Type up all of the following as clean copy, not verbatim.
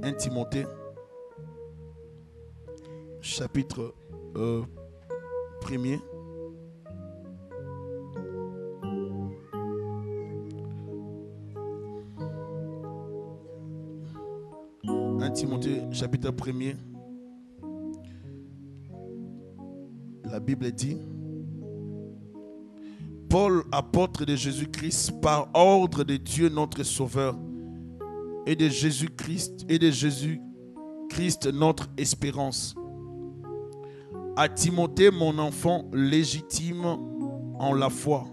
1 Timothée, chapitre 1er. Timothée, chapitre 1er. La Bible dit: Paul, apôtre de Jésus-Christ, par ordre de Dieu notre Sauveur, et de Jésus-Christ, notre espérance. À Timothée, mon enfant légitime en la foi,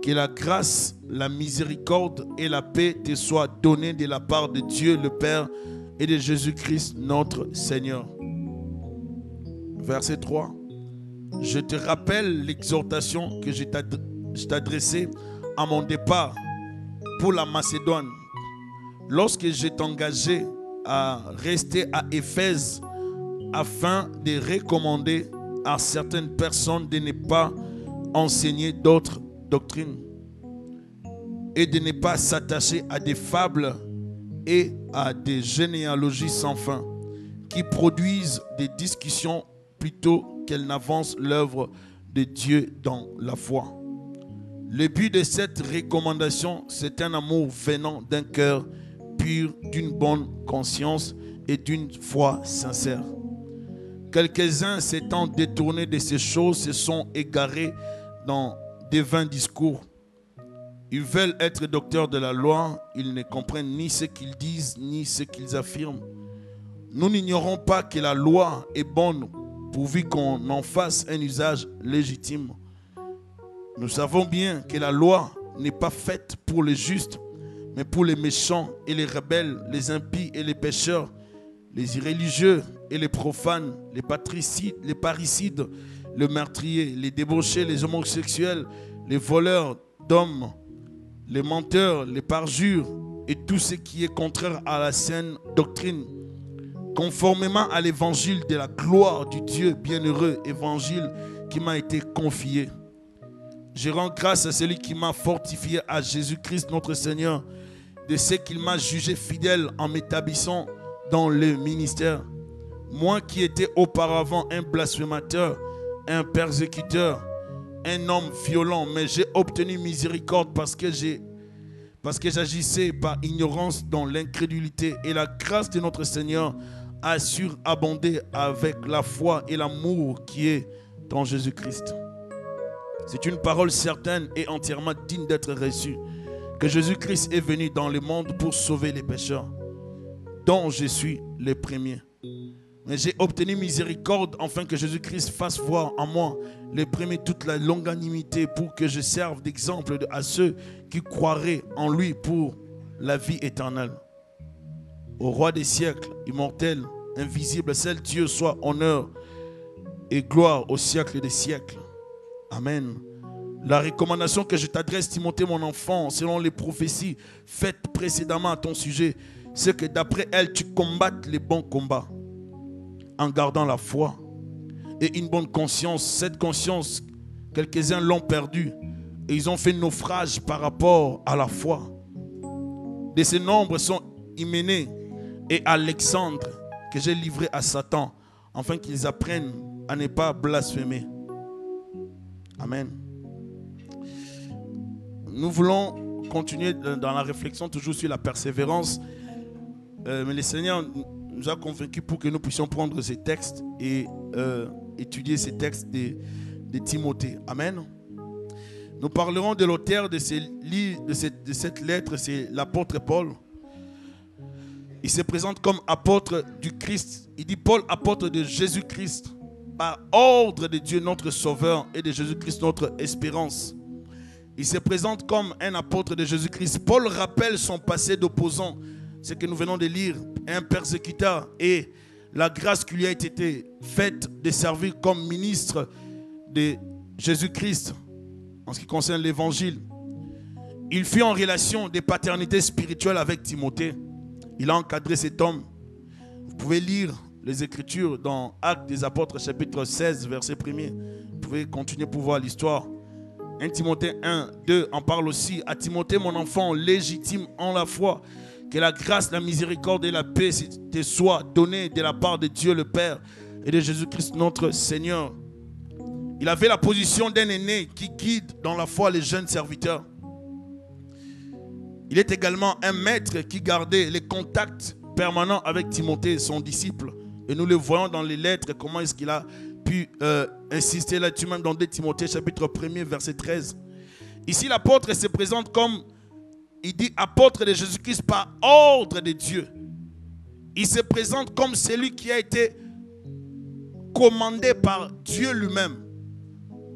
que la grâce, la miséricorde et la paix te soient données de la part de Dieu le Père et de Jésus-Christ notre Seigneur. Verset 3. Je te rappelle l'exhortation que je t'adressais à mon départ pour la Macédoine, lorsque je t'engageais à rester à Éphèse afin de recommander à certaines personnes de ne pas enseigner d'autres doctrines et de ne pas s'attacher à des fables et à des généalogies sans fin qui produisent des discussions plutôt qu'elles n'avancent l'œuvre de Dieu dans la foi. Le but de cette recommandation, c'est un amour venant d'un cœur pur, d'une bonne conscience et d'une foi sincère. Quelques-uns s'étant détournés de ces choses se sont égarés dans des vains discours. Ils veulent être docteurs de la loi, ils ne comprennent ni ce qu'ils disent, ni ce qu'ils affirment. Nous n'ignorons pas que la loi est bonne, pourvu qu'on en fasse un usage légitime. Nous savons bien que la loi n'est pas faite pour les justes, mais pour les méchants et les rebelles, les impies et les pécheurs, les irréligieux et les profanes, les parricides, les meurtriers, les débauchés, les homosexuels, les voleurs d'hommes, les menteurs, les parjures et tout ce qui est contraire à la saine doctrine, conformément à l'évangile de la gloire du Dieu bienheureux, évangile qui m'a été confié. Je rends grâce à celui qui m'a fortifié, à Jésus-Christ notre Seigneur, de ce qu'il m'a jugé fidèle en m'établissant dans le ministère. Moi qui étais auparavant un blasphémateur, un persécuteur, un homme violent, mais j'ai obtenu miséricorde parce que j'agissais par ignorance dans l'incrédulité, et la grâce de notre Seigneur a surabondé avec la foi et l'amour qui est dans Jésus-Christ. C'est une parole certaine et entièrement digne d'être reçue, que Jésus-Christ est venu dans le monde pour sauver les pécheurs, dont je suis le premier. Mais j'ai obtenu miséricorde afin que Jésus-Christ fasse voir en moi le premier toute la longanimité, pour que je serve d'exemple à ceux qui croiraient en lui pour la vie éternelle. Au roi des siècles, immortel, invisible, seul Dieu, soit honneur et gloire au siècle des siècles. Amen. La recommandation que je t'adresse, Timothée, mon enfant, selon les prophéties faites précédemment à ton sujet, c'est que d'après elles, tu combattes les bons combats en gardant la foi et une bonne conscience. Cette conscience, quelques-uns l'ont perdue et ils ont fait naufrage par rapport à la foi. De ces nombres sont Hyménée et Alexandre, que j'ai livrés à Satan, afin qu'ils apprennent à ne pas blasphémer. Amen. Nous voulons continuer dans la réflexion, toujours sur la persévérance. Mais le Seigneur nous a convaincus pour que nous puissions prendre ces textes et étudier ces textes de Timothée. Amen. Nous parlerons de l'auteur de cette lettre, c'est l'apôtre Paul. Il se présente comme apôtre du Christ. Il dit Paul, apôtre de Jésus-Christ, par ordre de Dieu notre Sauveur et de Jésus-Christ notre espérance. Il se présente comme un apôtre de Jésus-Christ. Paul rappelle son passé d'opposant, ce que nous venons de lire, un persécuteur, et la grâce qui lui a été faite de servir comme ministre de Jésus-Christ en ce qui concerne l'évangile. Il fut en relation de paternité spirituelle avec Timothée. Il a encadré cet homme. Vous pouvez lire les Écritures dans Actes des Apôtres, chapitre 16, verset 1er. Vous pouvez continuer pour voir l'histoire. 1 Timothée 1, 2 en parle aussi. À Timothée, mon enfant légitime en la foi, Que la grâce, la miséricorde et la paix te soient données de la part de Dieu le Père et de Jésus-Christ notre Seigneur. Il avait la position d'un aîné qui guide dans la foi les jeunes serviteurs. Il est également un maître qui gardait les contacts permanents avec Timothée, son disciple. Et nous le voyons dans les lettres, comment est-ce qu'il a pu insister là-dessus, même dans 2 Timothée, chapitre 1er, verset 13. Ici, l'apôtre se présente comme, il dit apôtre de Jésus-Christ par ordre de Dieu. Il se présente comme celui qui a été commandé par Dieu lui-même.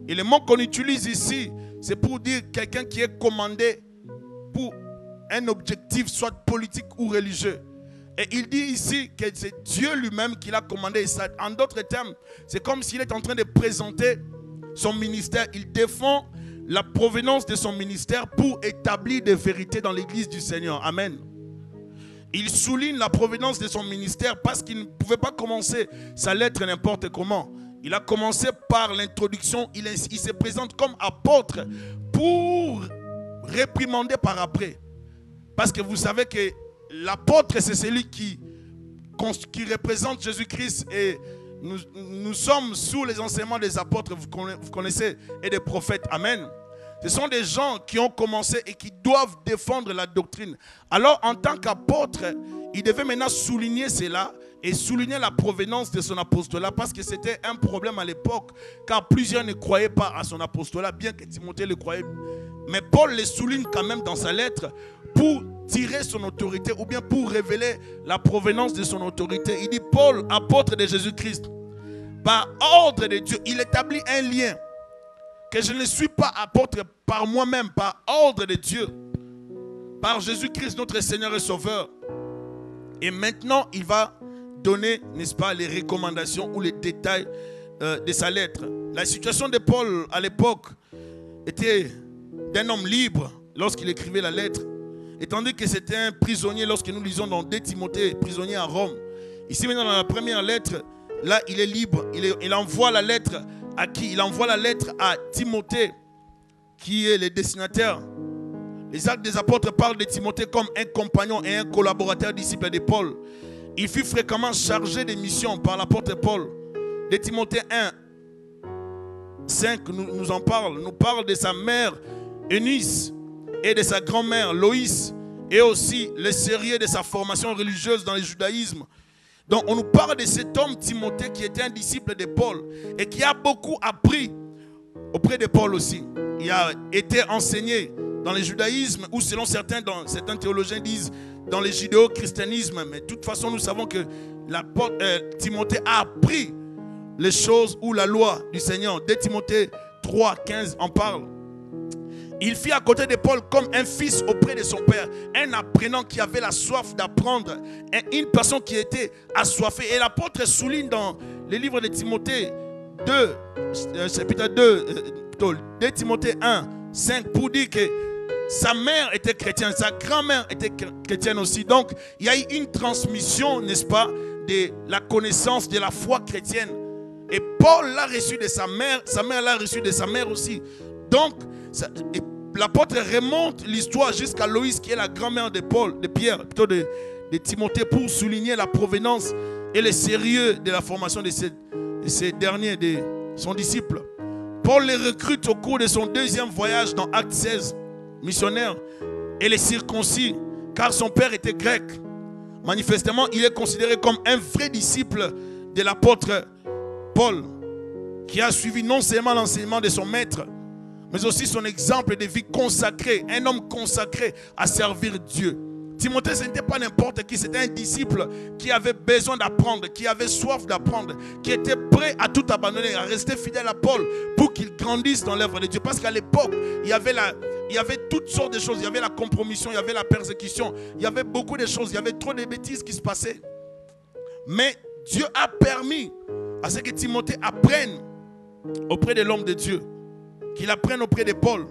Et le mot qu'on utilise ici, c'est pour dire quelqu'un qui est commandé pour un objectif, soit politique ou religieux. Et il dit ici que c'est Dieu lui-même qui l'a commandé. En d'autres termes, c'est comme s'il est en train de présenter son ministère. Il défend la provenance de son ministère pour établir des vérités dans l'église du Seigneur. Amen. Il souligne la provenance de son ministère parce qu'il ne pouvait pas commencer sa lettre n'importe comment. Il a commencé par l'introduction. Il se présente comme apôtre pour réprimander par après. Parce que vous savez que l'apôtre, c'est celui qui représente Jésus-Christ. Et nous sommes sous les enseignements des apôtres, vous connaissez, et des prophètes. Amen. Ce sont des gens qui ont commencé et qui doivent défendre la doctrine. Alors, en tant qu'apôtre, il devait maintenant souligner cela et souligner la provenance de son apostolat parce que c'était un problème à l'époque, car plusieurs ne croyaient pas à son apostolat, bien que Timothée le croyait. Mais Paul le souligne quand même dans sa lettre pour tirer son autorité ou bien pour révéler la provenance de son autorité. Il dit Paul, apôtre de Jésus-Christ, par ordre de Dieu, il établit un lien. Que je ne suis pas apôtre par moi-même, par ordre de Dieu, par Jésus-Christ notre Seigneur et Sauveur. Et maintenant, il va donner, n'est-ce pas, les recommandations ou les détails de sa lettre. La situation de Paul à l'époque était d'un homme libre lorsqu'il écrivait la lettre, et tandis que c'était un prisonnier lorsque nous lisons dans 2 Timothée, prisonnier à Rome. Ici maintenant dans la première lettre, là il est libre, il envoie la lettre à qui? Il envoie la lettre à Timothée, qui est le destinataire. Les Actes des Apôtres parlent de Timothée comme un compagnon et un collaborateur disciple de Paul. Il fut fréquemment chargé de missions par l'apôtre Paul. De Timothée 1, 5 nous en parle. Nous parle de sa mère Eunice et de sa grand-mère Loïs, et aussi le sérieux de sa formation religieuse dans le judaïsme. Donc on nous parle de cet homme Timothée qui était un disciple de Paul et qui a beaucoup appris auprès de Paul aussi. Il a été enseigné dans le judaïsme, ou selon certains théologiens disent dans le judéo-christianisme. Mais de toute façon nous savons que Timothée a appris les choses ou la loi du Seigneur. 2 Timothée 3, 15 en parle. Il fit à côté de Paul comme un fils auprès de son père, un apprenant qui avait la soif d'apprendre, une personne qui était assoiffée. Et l'apôtre souligne dans le livre de Timothée 2, chapitre 2 Timothée 1, 5, pour dire que sa mère était chrétienne, sa grand-mère était chrétienne aussi. Donc, il y a eu une transmission, n'est-ce pas, de la connaissance de la foi chrétienne. Et Paul l'a reçu de sa mère l'a reçu de sa mère aussi. Donc, l'apôtre remonte l'histoire jusqu'à Loïs, qui est la grand-mère de Pierre, plutôt de Timothée, pour souligner la provenance et le sérieux de la formation de ces derniers, de son disciple. Paul les recrute au cours de son deuxième voyage dans Acte 16, missionnaire, et les circoncis, car son père était grec. Manifestement, il est considéré comme un vrai disciple de l'apôtre Paul, qui a suivi non seulement l'enseignement de son maître, mais aussi son exemple de vie consacré, un homme consacré à servir Dieu. Timothée, ce n'était pas n'importe qui, c'était un disciple qui avait besoin d'apprendre, qui avait soif d'apprendre, qui était prêt à tout abandonner, à rester fidèle à Paul pour qu'il grandisse dans l'œuvre de Dieu. Parce qu'à l'époque, il y avait toutes sortes de choses. Il y avait la compromission, il y avait la persécution, il y avait beaucoup de choses, il y avait trop de bêtises qui se passaient. Mais Dieu a permis à ce que Timothée apprenne auprès de l'homme de Dieu, qu'il apprenne auprès de Paul.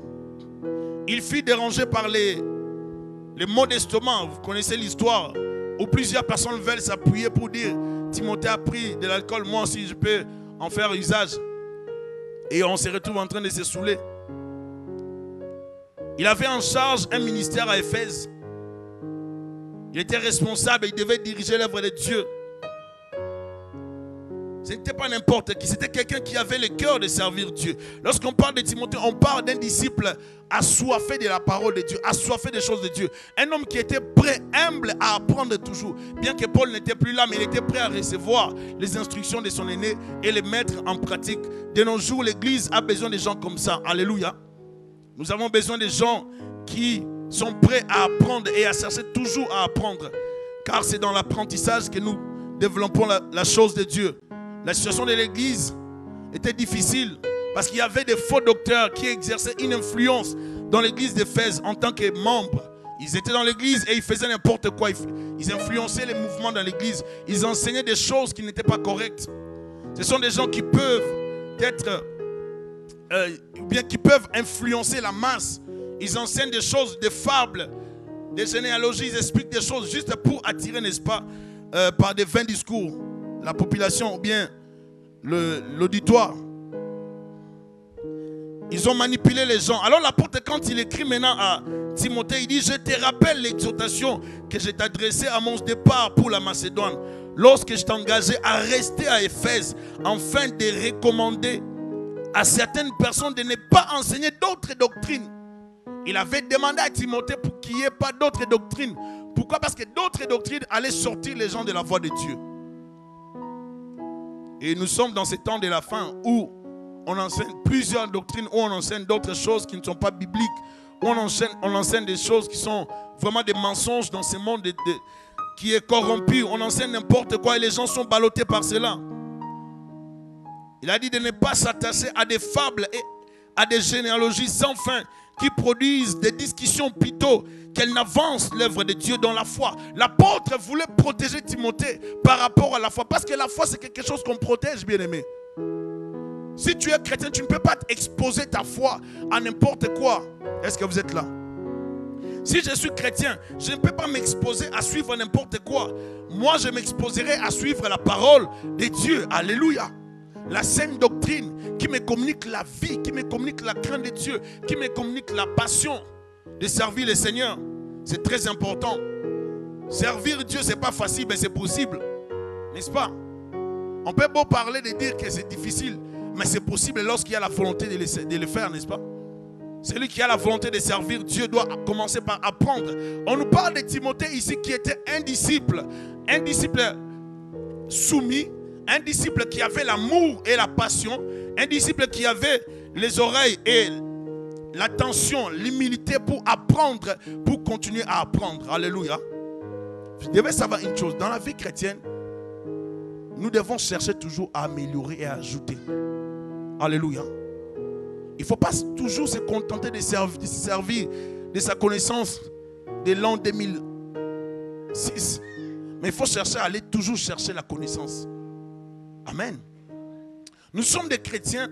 Il fut dérangé par les maux d'estomac. Vous connaissez l'histoire où plusieurs personnes veulent s'appuyer pour dire Timothée a pris de l'alcool, moi aussi je peux en faire usage. Et on se retrouve en train de se saouler. Il avait en charge un ministère à Éphèse. Il était responsable, il devait diriger l'œuvre de Dieu. Ce n'était pas n'importe qui, c'était quelqu'un qui avait le cœur de servir Dieu. Lorsqu'on parle de Timothée, on parle d'un disciple assoiffé de la parole de Dieu, assoiffé des choses de Dieu. Un homme qui était prêt, humble à apprendre toujours. Bien que Paul n'était plus là, mais il était prêt à recevoir les instructions de son aîné et les mettre en pratique. De nos jours, l'Église a besoin de gens comme ça. Alléluia. Nous avons besoin de gens qui sont prêts à apprendre et à chercher toujours à apprendre. Car c'est dans l'apprentissage que nous développons la chose de Dieu. La situation de l'Église était difficile parce qu'il y avait des faux docteurs qui exerçaient une influence dans l'Église d'Éphèse en tant que membres. Ils étaient dans l'Église et ils faisaient n'importe quoi. Ils influençaient les mouvements dans l'Église. Ils enseignaient des choses qui n'étaient pas correctes. Ce sont des gens qui peuvent être, bien qui peuvent influencer la masse. Ils enseignent des choses, des fables, des généalogies. Ils expliquent des choses juste pour attirer, n'est-ce pas, par des vains discours, la population ou bien l'auditoire. Ils ont manipulé les gens. Alors l'apôtre, quand il écrit maintenant à Timothée, il dit: je te rappelle l'exhortation que je t'adressais à mon départ pour la Macédoine, lorsque je t'engageais à rester à Éphèse, afin de recommander à certaines personnes de ne pas enseigner d'autres doctrines. Il avait demandé à Timothée pour qu'il n'y ait pas d'autres doctrines. Pourquoi? Parce que d'autres doctrines allaient sortir les gens de la voie de Dieu. Et nous sommes dans ces temps de la fin où on enseigne plusieurs doctrines, où on enseigne d'autres choses qui ne sont pas bibliques, où on enseigne des choses qui sont vraiment des mensonges dans ce monde qui est corrompu. On enseigne n'importe quoi et les gens sont ballottés par cela. Il a dit de ne pas s'attacher à des fables et à des généalogies sans fin qui produisent des discussions plutôt qu'elles n'avancent l'œuvre de Dieu dans la foi. L'apôtre voulait protéger Timothée par rapport à la foi. Parce que la foi, c'est quelque chose qu'on protège, bien-aimé. Si tu es chrétien, tu ne peux pas exposer ta foi à n'importe quoi. Est-ce que vous êtes là? Si je suis chrétien, je ne peux pas m'exposer à suivre n'importe quoi. Moi, je m'exposerai à suivre la parole de Dieu. Alléluia. La saine doctrine qui me communique la vie, qui me communique la crainte de Dieu, qui me communique la passion de servir le Seigneur. C'est très important. Servir Dieu, ce n'est pas facile, mais c'est possible. N'est-ce pas? On peut beau parler de dire que c'est difficile, mais c'est possible lorsqu'il y a la volonté de le faire, n'est-ce pas? Celui qui a la volonté de servir Dieu doit commencer par apprendre. On nous parle de Timothée ici qui était un disciple soumis, un disciple qui avait l'amour et la passion, un disciple qui avait les oreilles et l'attention, l'humilité pour apprendre, pour continuer à apprendre. Alléluia. Vous devez savoir une chose, dans la vie chrétienne, nous devons chercher toujours à améliorer et à ajouter. Alléluia. Il ne faut pas toujours se contenter de servir de sa connaissance de l'an 2006. Mais il faut chercher à aller toujours chercher la connaissance. Amen. Nous sommes des chrétiens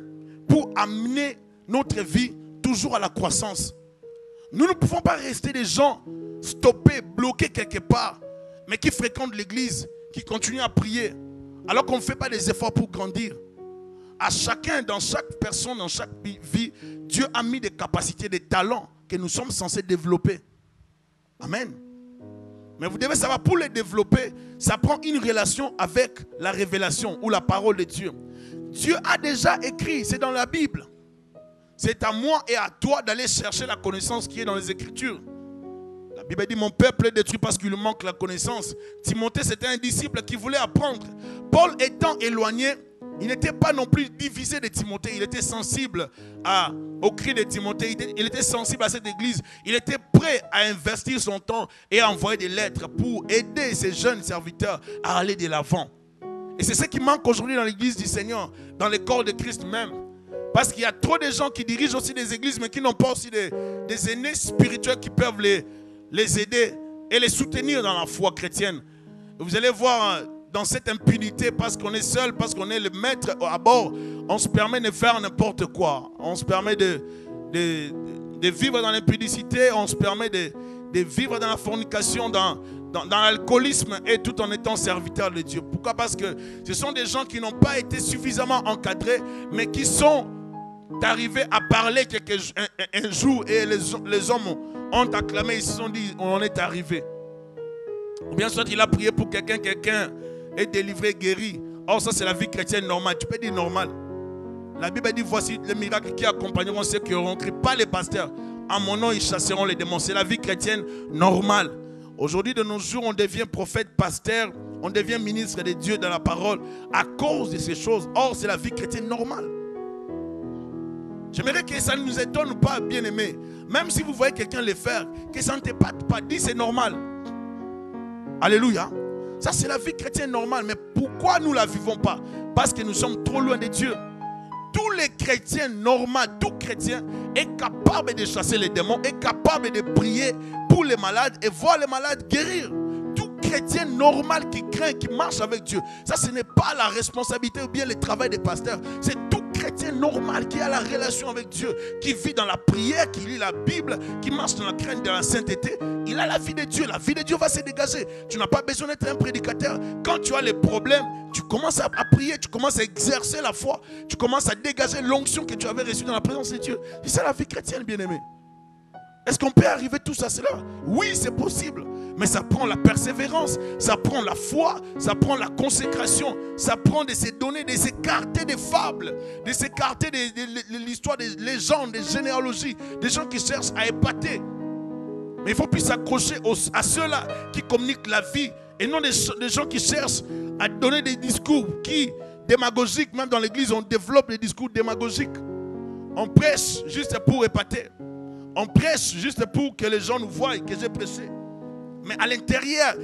pour amener notre vie toujours à la croissance. Nous ne pouvons pas rester des gens stoppés, bloqués quelque part, mais qui fréquentent l'église, qui continuent à prier, alors qu'on ne fait pas des efforts pour grandir. À chacun, dans chaque personne, dans chaque vie, Dieu a mis des capacités, des talents que nous sommes censés développer. Amen. Mais vous devez savoir, pour les développer, ça prend une relation avec la révélation ou la parole de Dieu. Dieu a déjà écrit, c'est dans la Bible. C'est à moi et à toi d'aller chercher la connaissance qui est dans les Écritures. La Bible dit: mon peuple est détruit parce qu'il lui manque la connaissance. Timothée, c'était un disciple qui voulait apprendre. Paul étant éloigné, il n'était pas non plus divisé de Timothée. Il était sensible au cri de Timothée. Il était sensible à cette église. Il était prêt à investir son temps et à envoyer des lettres pour aider ces jeunes serviteurs à aller de l'avant. Et c'est ce qui manque aujourd'hui dans l'église du Seigneur, dans le corps de Christ même. Parce qu'il y a trop de gens qui dirigent aussi des églises, mais qui n'ont pas aussi des aînés spirituels qui peuvent les aider et les soutenir dans la foi chrétienne. Et vous allez voir, dans cette impunité, parce qu'on est seul, parce qu'on est le maître à bord, on se permet de faire n'importe quoi. On se permet de vivre dans l'impudicité, on se permet de vivre dans la fornication, dans l'alcoolisme, et tout en étant serviteur de Dieu. Pourquoi? Parce que ce sont des gens qui n'ont pas été suffisamment encadrés, mais qui sont arrivés à parler un jour, et les hommes ont acclamé, ils se sont dit: on est arrivé. Ou bien soit il a prié pour quelqu'un est délivré, guéri. Or ça c'est la vie chrétienne normale. Tu peux dire normal. La Bible dit voici les miracles qui accompagneront ceux qui auront cru. Pas les pasteurs. En mon nom ils chasseront les démons. C'est la vie chrétienne normale. Aujourd'hui de nos jours on devient prophète, pasteur. On devient ministre de Dieu dans la parole à cause de ces choses. Or c'est la vie chrétienne normale. J'aimerais que ça ne nous étonne pas, bien aimé. Même si vous voyez quelqu'un le faire, que ça ne t'épate pas, dis c'est normal. Alléluia. Ça c'est la vie chrétienne normale. Mais pourquoi nous ne la vivons pas? Parce que nous sommes trop loin de Dieu. Tous les chrétiens normaux, tout chrétien est capable de chasser les démons, est capable de prier pour les malades et voir les malades guérir. Tout chrétien normal qui craint, qui marche avec Dieu, ça ce n'est pas la responsabilité ou bien le travail des pasteurs. C'est tout chrétien normal qui a la relation avec Dieu, qui vit dans la prière, qui lit la Bible, qui marche dans la crainte de la sainteté. Il a la vie de Dieu. La vie de Dieu va se dégager. Tu n'as pas besoin d'être un prédicateur. Quand tu as les problèmes, tu commences à prier, tu commences à exercer la foi, tu commences à dégager l'onction que tu avais reçue dans la présence de Dieu. C'est ça la vie chrétienne, bien-aimé. Est-ce qu'on peut arriver tous à cela? Oui, c'est possible. Mais ça prend la persévérance, ça prend la foi, ça prend la consécration, ça prend de se donner, de s'écarter des fables, de s'écarter de l'histoire des légendes, des généalogies, des gens qui cherchent à épater. Mais il faut plus s'accrocher à ceux-là qui communiquent la vie et non des gens qui cherchent à donner des discours démagogiques. Même dans l'église, on développe des discours démagogiques. On prêche juste pour épater. On prêche juste pour que les gens nous voient que j'ai prêché. Mais à l'intérieur,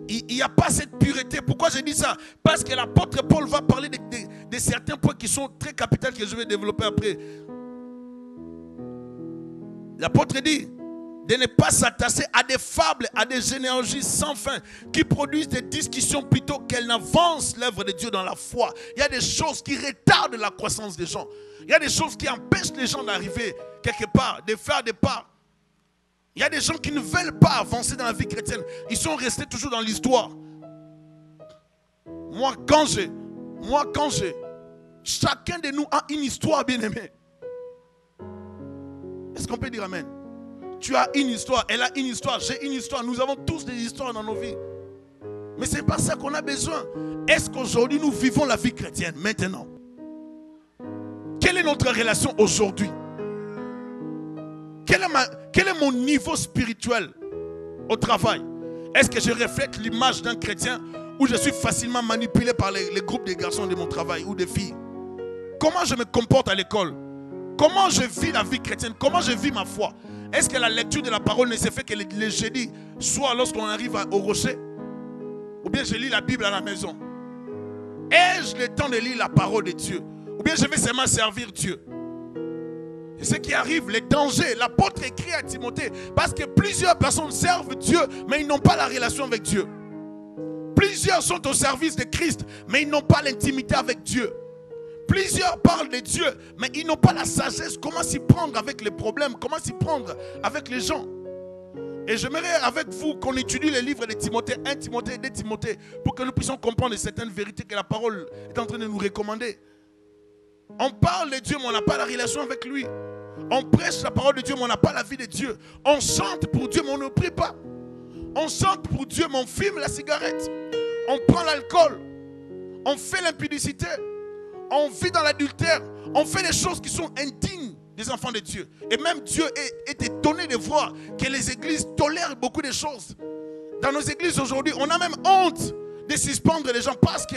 il n'y a pas cette pureté. Pourquoi je dis ça? Parce que l'apôtre Paul va parler de certains points qui sont très capitaux que je vais développer après. L'apôtre dit de ne pas s'attacher à des fables, à des généalogies sans fin qui produisent des discussions plutôt qu'elles n'avancent l'œuvre de Dieu dans la foi. Il y a des choses qui retardent la croissance des gens. Il y a des choses qui empêchent les gens d'arriver quelque part, de faire des pas. Il y a des gens qui ne veulent pas avancer dans la vie chrétienne. Ils sont restés toujours dans l'histoire. Moi, quand j'ai, chacun de nous a une histoire, bien-aimé. Est-ce qu'on peut dire amen? Tu as une histoire, elle a une histoire, j'ai une histoire. Nous avons tous des histoires dans nos vies. Mais ce n'est pas ça qu'on a besoin. Est-ce qu'aujourd'hui nous vivons la vie chrétienne maintenant? Quelle est notre relation aujourd'hui? Quel est mon niveau spirituel au travail? Est-ce que je reflète l'image d'un chrétien ou je suis facilement manipulé par les groupes de garçons de mon travail ou des filles? Comment je me comporte à l'école? Comment je vis la vie chrétienne? Comment je vis ma foi? Est-ce que la lecture de la parole ne se fait que les jeudis, soit lorsqu'on arrive au rocher, ou bien je lis la Bible à la maison? Ai-je le temps de lire la parole de Dieu? Ou bien je vais seulement servir Dieu? C'est ce qui arrive, les dangers. L'apôtre écrit à Timothée, parce que plusieurs personnes servent Dieu, mais ils n'ont pas la relation avec Dieu. Plusieurs sont au service de Christ, mais ils n'ont pas l'intimité avec Dieu. Plusieurs parlent de Dieu, mais ils n'ont pas la sagesse. Comment s'y prendre avec les problèmes? Comment s'y prendre avec les gens? Et j'aimerais avec vous qu'on étudie les livres de Timothée, 1 Timothée et 2 Timothée, pour que nous puissions comprendre certaines vérités que la parole est en train de nous recommander. On parle de Dieu, mais on n'a pas la relation avec lui. On prêche la parole de Dieu, mais on n'a pas la vie de Dieu. On chante pour Dieu, mais on ne prie pas. On chante pour Dieu, mais on fume la cigarette. On prend l'alcool. On fait l'impudicité. On vit dans l'adultère. On fait des choses qui sont indignes des enfants de Dieu. Et même Dieu est étonné de voir que les églises tolèrent beaucoup de choses. Dans nos églises aujourd'hui, on a même honte de suspendre les gens parce que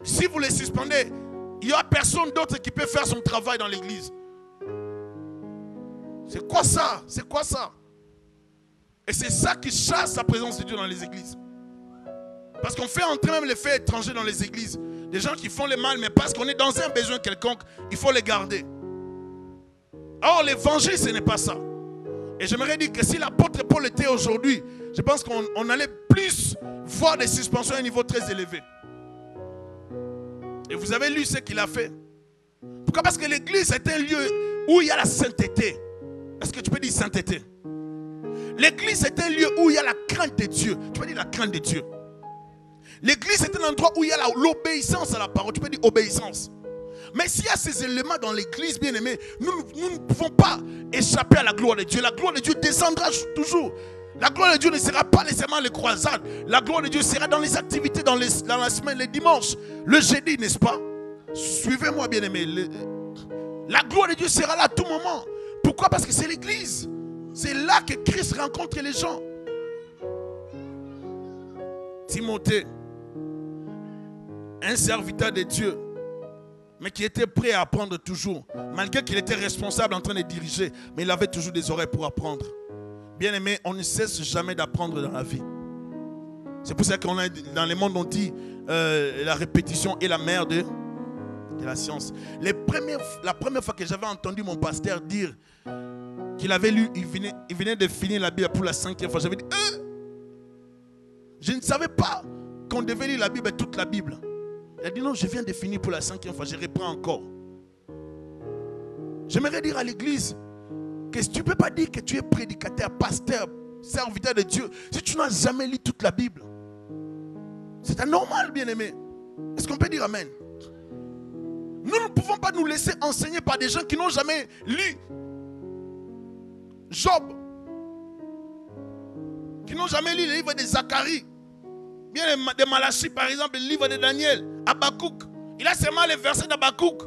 si vous les suspendez, il n'y a personne d'autre qui peut faire son travail dans l'église. C'est quoi ça? C'est quoi ça? Et c'est ça qui chasse la présence de Dieu dans les églises. Parce qu'on fait entrer même les faits étrangers dans les églises. Des gens qui font le mal, mais parce qu'on est dans un besoin quelconque, il faut les garder. Or, l'évangile, ce n'est pas ça. Et j'aimerais dire que si l'apôtre Paul était aujourd'hui, je pense qu'on allait plus voir des suspensions à un niveau très élevé. Et vous avez lu ce qu'il a fait. Pourquoi? Parce que l'église est un lieu où il y a la sainteté. Est-ce que tu peux dire sainteté? L'église est un lieu où il y a la crainte de Dieu. Tu peux dire la crainte de Dieu. L'église est un endroit où il y a l'obéissance à la parole. Tu peux dire obéissance. Mais s'il y a ces éléments dans l'église, bien aimé, nous ne pouvons pas échapper à la gloire de Dieu. La gloire de Dieu descendra toujours. La gloire de Dieu ne sera pas nécessairement les croisades. La gloire de Dieu sera dans les activités, dans la semaine, les dimanches, le jeudi, n'est-ce pas? Suivez-moi, bien-aimés. La gloire de Dieu sera là à tout moment. Pourquoi? Parce que c'est l'église. C'est là que Christ rencontre les gens. Timothée, un serviteur de Dieu, mais qui était prêt à apprendre toujours. Malgré qu'il était responsable en train de diriger, mais il avait toujours des oreilles pour apprendre. Bien aimé, on ne cesse jamais d'apprendre dans la vie. C'est pour ça qu'on a dans le monde on dit la répétition est la mère de la science. La première fois que j'avais entendu mon pasteur dire qu'il avait lu, il venait de finir la Bible pour la 5e fois, j'avais dit je ne savais pas qu'on devait lire la Bible, toute la Bible. Il a dit non, je viens de finir pour la 5e fois, je reprends encore. J'aimerais dire à l'église que tu ne peux pas dire que tu es prédicateur, pasteur, serviteur de Dieu si tu n'as jamais lu toute la Bible. C'est anormal, bien-aimé. Est-ce qu'on peut dire amen? Nous ne pouvons pas nous laisser enseigner par des gens qui n'ont jamais lu Job, qui n'ont jamais lu le livre de Zacharie, bien de Malachie par exemple, le livre de Daniel, Habakkuk. Il a seulement les versets d'Habakkuk.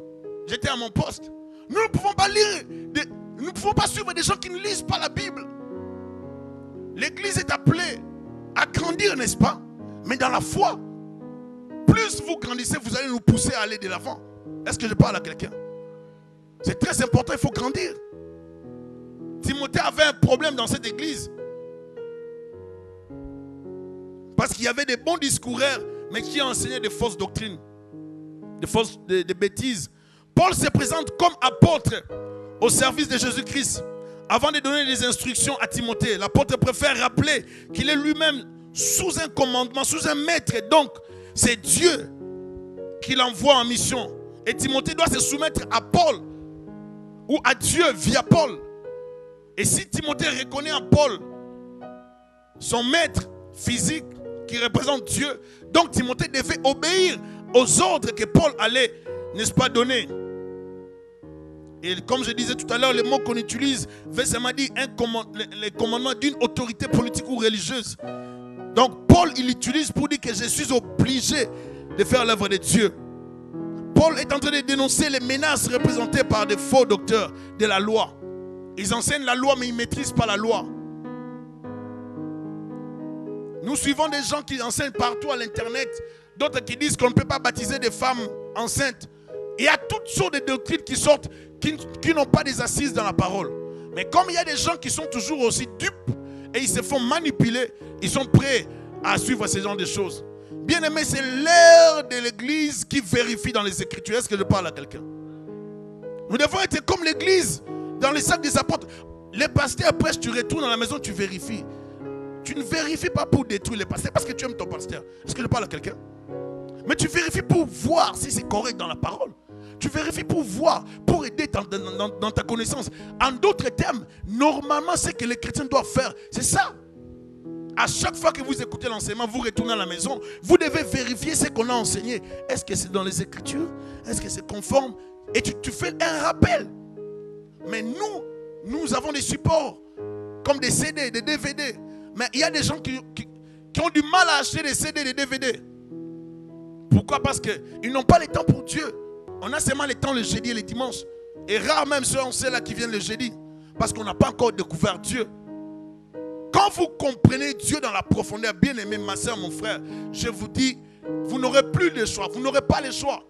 J'étais à mon poste. Nous ne pouvons pas lire, nous ne pouvons pas suivre des gens qui ne lisent pas la Bible. L'église est appelée à grandir, n'est-ce pas? Mais dans la foi, plus vous grandissez, vous allez nous pousser à aller de l'avant. Est-ce que je parle à quelqu'un? C'est très important, il faut grandir. Timothée avait un problème dans cette église. Parce qu'il y avait des bons discoureurs, mais qui enseignaient des fausses doctrines, des bêtises. Paul se présente comme apôtre au service de Jésus-Christ. Avant de donner des instructions à Timothée, l'apôtre préfère rappeler qu'il est lui-même sous un commandement, sous un maître. Donc, c'est Dieu qui l'envoie en mission. Et Timothée doit se soumettre à Paul ou à Dieu via Paul. Et si Timothée reconnaît en Paul son maître physique qui représente Dieu, donc Timothée devait obéir aux ordres que Paul allait, n'est-ce pas, donner. Et comme je disais tout à l'heure, le mot qu'on utilise veut seulement dire les commandements d'une autorité politique ou religieuse. Donc Paul, il l'utilise pour dire que je suis obligé de faire l'œuvre de Dieu. Paul est en train de dénoncer les menaces représentées par des faux docteurs de la loi. Ils enseignent la loi mais ils ne maîtrisent pas la loi. Nous suivons des gens qui enseignent partout à l'internet, d'autres qui disent qu'on ne peut pas baptiser des femmes enceintes. Il y a toutes sortes de doctrines qui sortent, qui n'ont pas des assises dans la parole. Mais comme il y a des gens qui sont toujours aussi dupes et ils se font manipuler, ils sont prêts à suivre ce genre de choses. Bien aimé, c'est l'ère de l'église qui vérifie dans les Écritures. Est-ce que je parle à quelqu'un? Nous devons être comme l'église dans les sacs des apôtres. Les pasteurs prêchent, tu retournes à la maison, tu vérifies. Tu ne vérifies pas pour détruire les pasteurs parce que tu aimes ton pasteur. Est-ce que je parle à quelqu'un? Mais tu vérifies pour voir si c'est correct dans la parole. Tu vérifies pour voir, pour aider dans ta connaissance. En d'autres termes, normalement, ce que les chrétiens doivent faire, c'est ça. À chaque fois que vous écoutez l'enseignement, vous retournez à la maison, vous devez vérifier ce qu'on a enseigné. Est-ce que c'est dans les Écritures? Est-ce que c'est conforme? Et tu fais un rappel. Mais nous avons des supports, comme des CD, des DVD. Mais il y a des gens qui ont du mal à acheter des CD, des DVD. Pourquoi? Parce qu'ils n'ont pas le temps pour Dieu. On a seulement le temps le jeudi et le dimanche. Et rare même ceux-là qui viennent le jeudi. Parce qu'on n'a pas encore découvert Dieu. Quand vous comprenez Dieu dans la profondeur, bien aimé, ma soeur, mon frère, je vous dis, vous n'aurez plus de choix. Vous n'aurez pas le choix.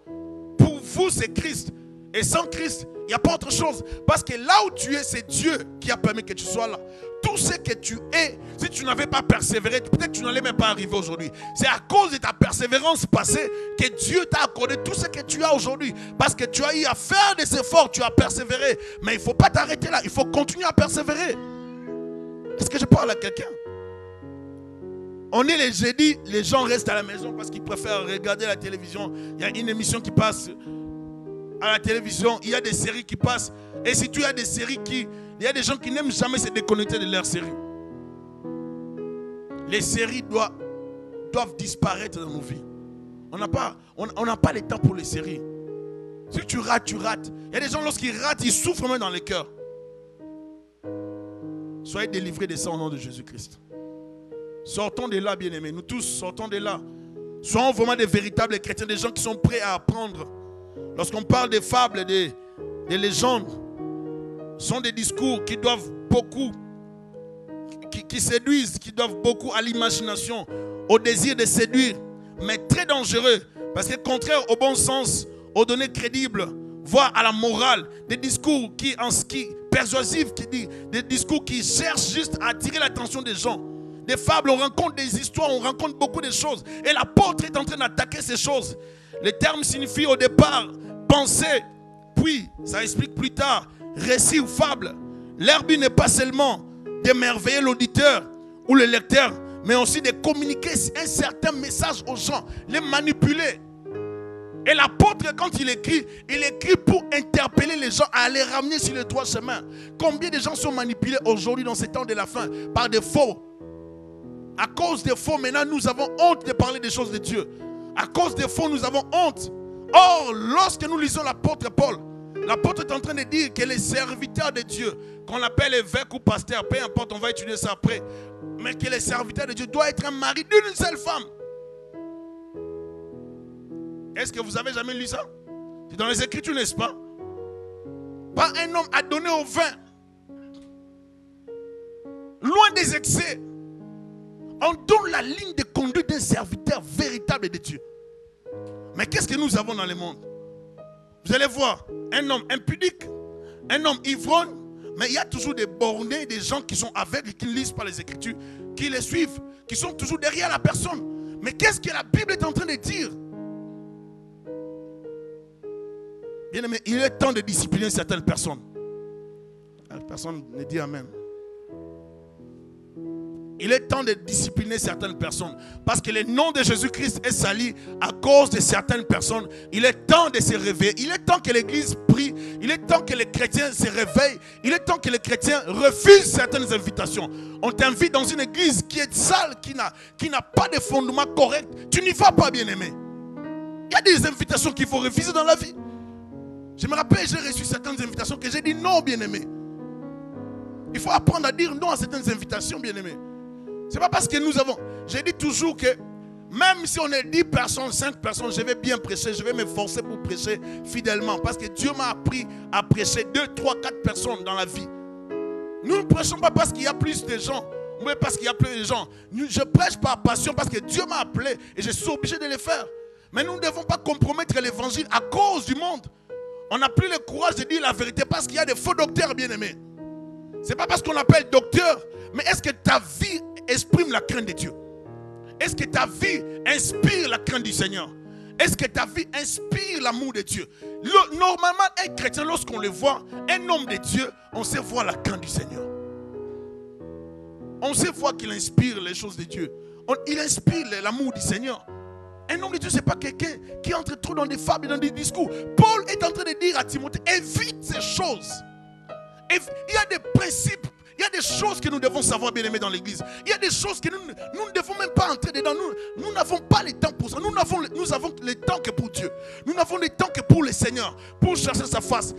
Pour vous, c'est Christ. Et sans Christ, il n'y a pas autre chose. Parce que là où tu es, c'est Dieu qui a permis que tu sois là. Tout ce que tu es, si tu n'avais pas persévéré, peut-être que tu n'allais même pas arriver aujourd'hui. C'est à cause de ta persévérance passée que Dieu t'a accordé tout ce que tu as aujourd'hui. Parce que tu as eu à faire des efforts, tu as persévéré. Mais il ne faut pas t'arrêter là, il faut continuer à persévérer. Est-ce que je parle à quelqu'un? On est les jeudis, les gens restent à la maison parce qu'ils préfèrent regarder la télévision. Il y a une émission qui passe à la télévision, il y a des séries qui passent. Et si tu as des séries il y a des gens qui n'aiment jamais se déconnecter de leurs séries. Les séries doivent disparaître dans nos vies. On n'a pas le temps pour les séries. Si tu rates, tu rates. Il y a des gens, lorsqu'ils ratent, ils souffrent même dans les cœurs. Soyez délivrés de ça au nom de Jésus-Christ. Sortons de là, bien-aimés. Nous tous sortons de là. Soyons vraiment des véritables chrétiens, des gens qui sont prêts à apprendre. Lorsqu'on parle des fables, des légendes, ce sont des discours qui doivent beaucoup, qui séduisent, qui doivent beaucoup à l'imagination, au désir de séduire, mais très dangereux, parce que contraire au bon sens, aux données crédibles, voire à la morale, des discours qui persuasifs, des discours qui cherchent juste à attirer l'attention des gens. Des fables, on rencontre des histoires, on rencontre beaucoup de choses. Et l'apôtre est en train d'attaquer ces choses. Le terme signifie au départ pensée, puis ça explique plus tard récit ou fable. Leur but n'est pas seulement d'émerveiller l'auditeur ou le lecteur, mais aussi de communiquer un certain message aux gens, les manipuler. Et l'apôtre, quand il écrit pour interpeller les gens à les ramener sur le droit chemin. Combien de gens sont manipulés aujourd'hui dans ces temps de la fin par des faux? À cause des faux, maintenant nous avons honte de parler des choses de Dieu. À cause des faux, nous avons honte. Or, lorsque nous lisons l'apôtre Paul, l'apôtre est en train de dire que les serviteurs de Dieu, qu'on appelle évêque ou pasteur, peu importe, on va étudier ça après, mais que les serviteurs de Dieu doivent être un mari d'une seule femme. Est-ce que vous avez jamais lu ça? C'est dans les Écritures, n'est-ce pas? Pas un homme à donner au vin. Loin des excès. On donne la ligne de conduite d'un serviteur véritable de Dieu. Mais qu'est-ce que nous avons dans le monde? Vous allez voir, un homme impudique, un homme ivrogne, mais il y a toujours des bornés, des gens qui sont aveugles, qui ne lisent pas les Écritures, qui les suivent, qui sont toujours derrière la personne. Mais qu'est-ce que la Bible est en train de dire? Bien aimé, il est temps de discipliner certaines personnes. Personne ne dit amen. Il est temps de discipliner certaines personnes. Parce que le nom de Jésus-Christ est sali à cause de certaines personnes. Il est temps de se réveiller. Il est temps que l'Église prie. Il est temps que les chrétiens se réveillent. Il est temps que les chrétiens refusent certaines invitations. On t'invite dans une église qui est sale, qui n'a pas de fondement correct. Tu n'y vas pas, bien-aimé. Il y a des invitations qu'il faut refuser dans la vie. Je me rappelle, j'ai reçu certaines invitations que j'ai dit non, bien-aimé. Il faut apprendre à dire non à certaines invitations, bien-aimé. Ce n'est pas parce que nous avons... J'ai dit toujours que même si on est 10 personnes, 5 personnes, je vais bien prêcher, je vais m'efforcer pour prêcher fidèlement. Parce que Dieu m'a appris à prêcher 2, 3, 4 personnes dans la vie. Nous ne prêchons pas parce qu'il y a plus de gens, mais parce qu'il y a plus de gens. Je prêche par passion parce que Dieu m'a appelé et je suis obligé de le faire. Mais nous ne devons pas compromettre l'évangile à cause du monde. On n'a plus le courage de dire la vérité parce qu'il y a des faux docteurs, bien-aimés. Ce n'est pas parce qu'on appelle docteur, mais est-ce que ta vie exprime la crainte de Dieu? Est-ce que ta vie inspire la crainte du Seigneur? Est-ce que ta vie inspire l'amour de Dieu? Normalement, un chrétien, lorsqu'on le voit, un homme de Dieu, on sait voir la crainte du Seigneur. On sait voir qu'il inspire les choses de Dieu. Il inspire l'amour du Seigneur. Un homme de Dieu, ce n'est pas quelqu'un qui entre trop dans des fables et dans des discours. Paul est en train de dire à Timothée, évite ces choses. Il y a des principes, il y a des choses que nous devons savoir, bien aimés, dans l'église. Il y a des choses que nous ne devons même pas entrer dedans. Nous n'avons pas le temps pour ça. Nous avons le temps que pour Dieu. Nous n'avons le temps que pour le Seigneur, pour chercher sa face.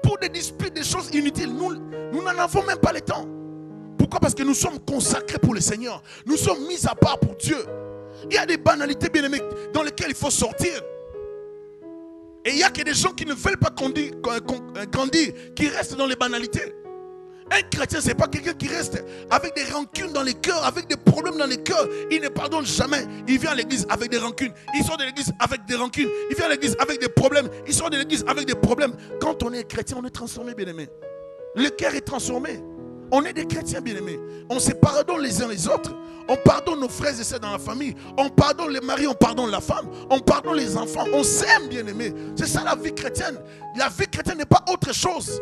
Pour des disputes, des choses inutiles, nous n'en avons même pas le temps. Pourquoi? Parce que nous sommes consacrés pour le Seigneur. Nous sommes mis à part pour Dieu. Il y a des banalités, bien aimés, dans lesquelles il faut sortir. Et il y a que des gens qui ne veulent pas grandir, qui restent dans les banalités. Un chrétien, ce n'est pas quelqu'un qui reste avec des rancunes dans les cœurs, avec des problèmes dans les cœurs. Il ne pardonne jamais. Il vient à l'église avec des rancunes. Il sort de l'église avec des rancunes. Il vient à l'église avec des problèmes. Il sort de l'église avec des problèmes. Quand on est chrétien, on est transformé, bien aimé. Le cœur est transformé. On est des chrétiens, bien aimés. On se pardonne les uns les autres. On pardonne nos frères et sœurs dans la famille. On pardonne les maris, on pardonne la femme. On pardonne les enfants. On s'aime, bien aimés. C'est ça la vie chrétienne. La vie chrétienne n'est pas autre chose.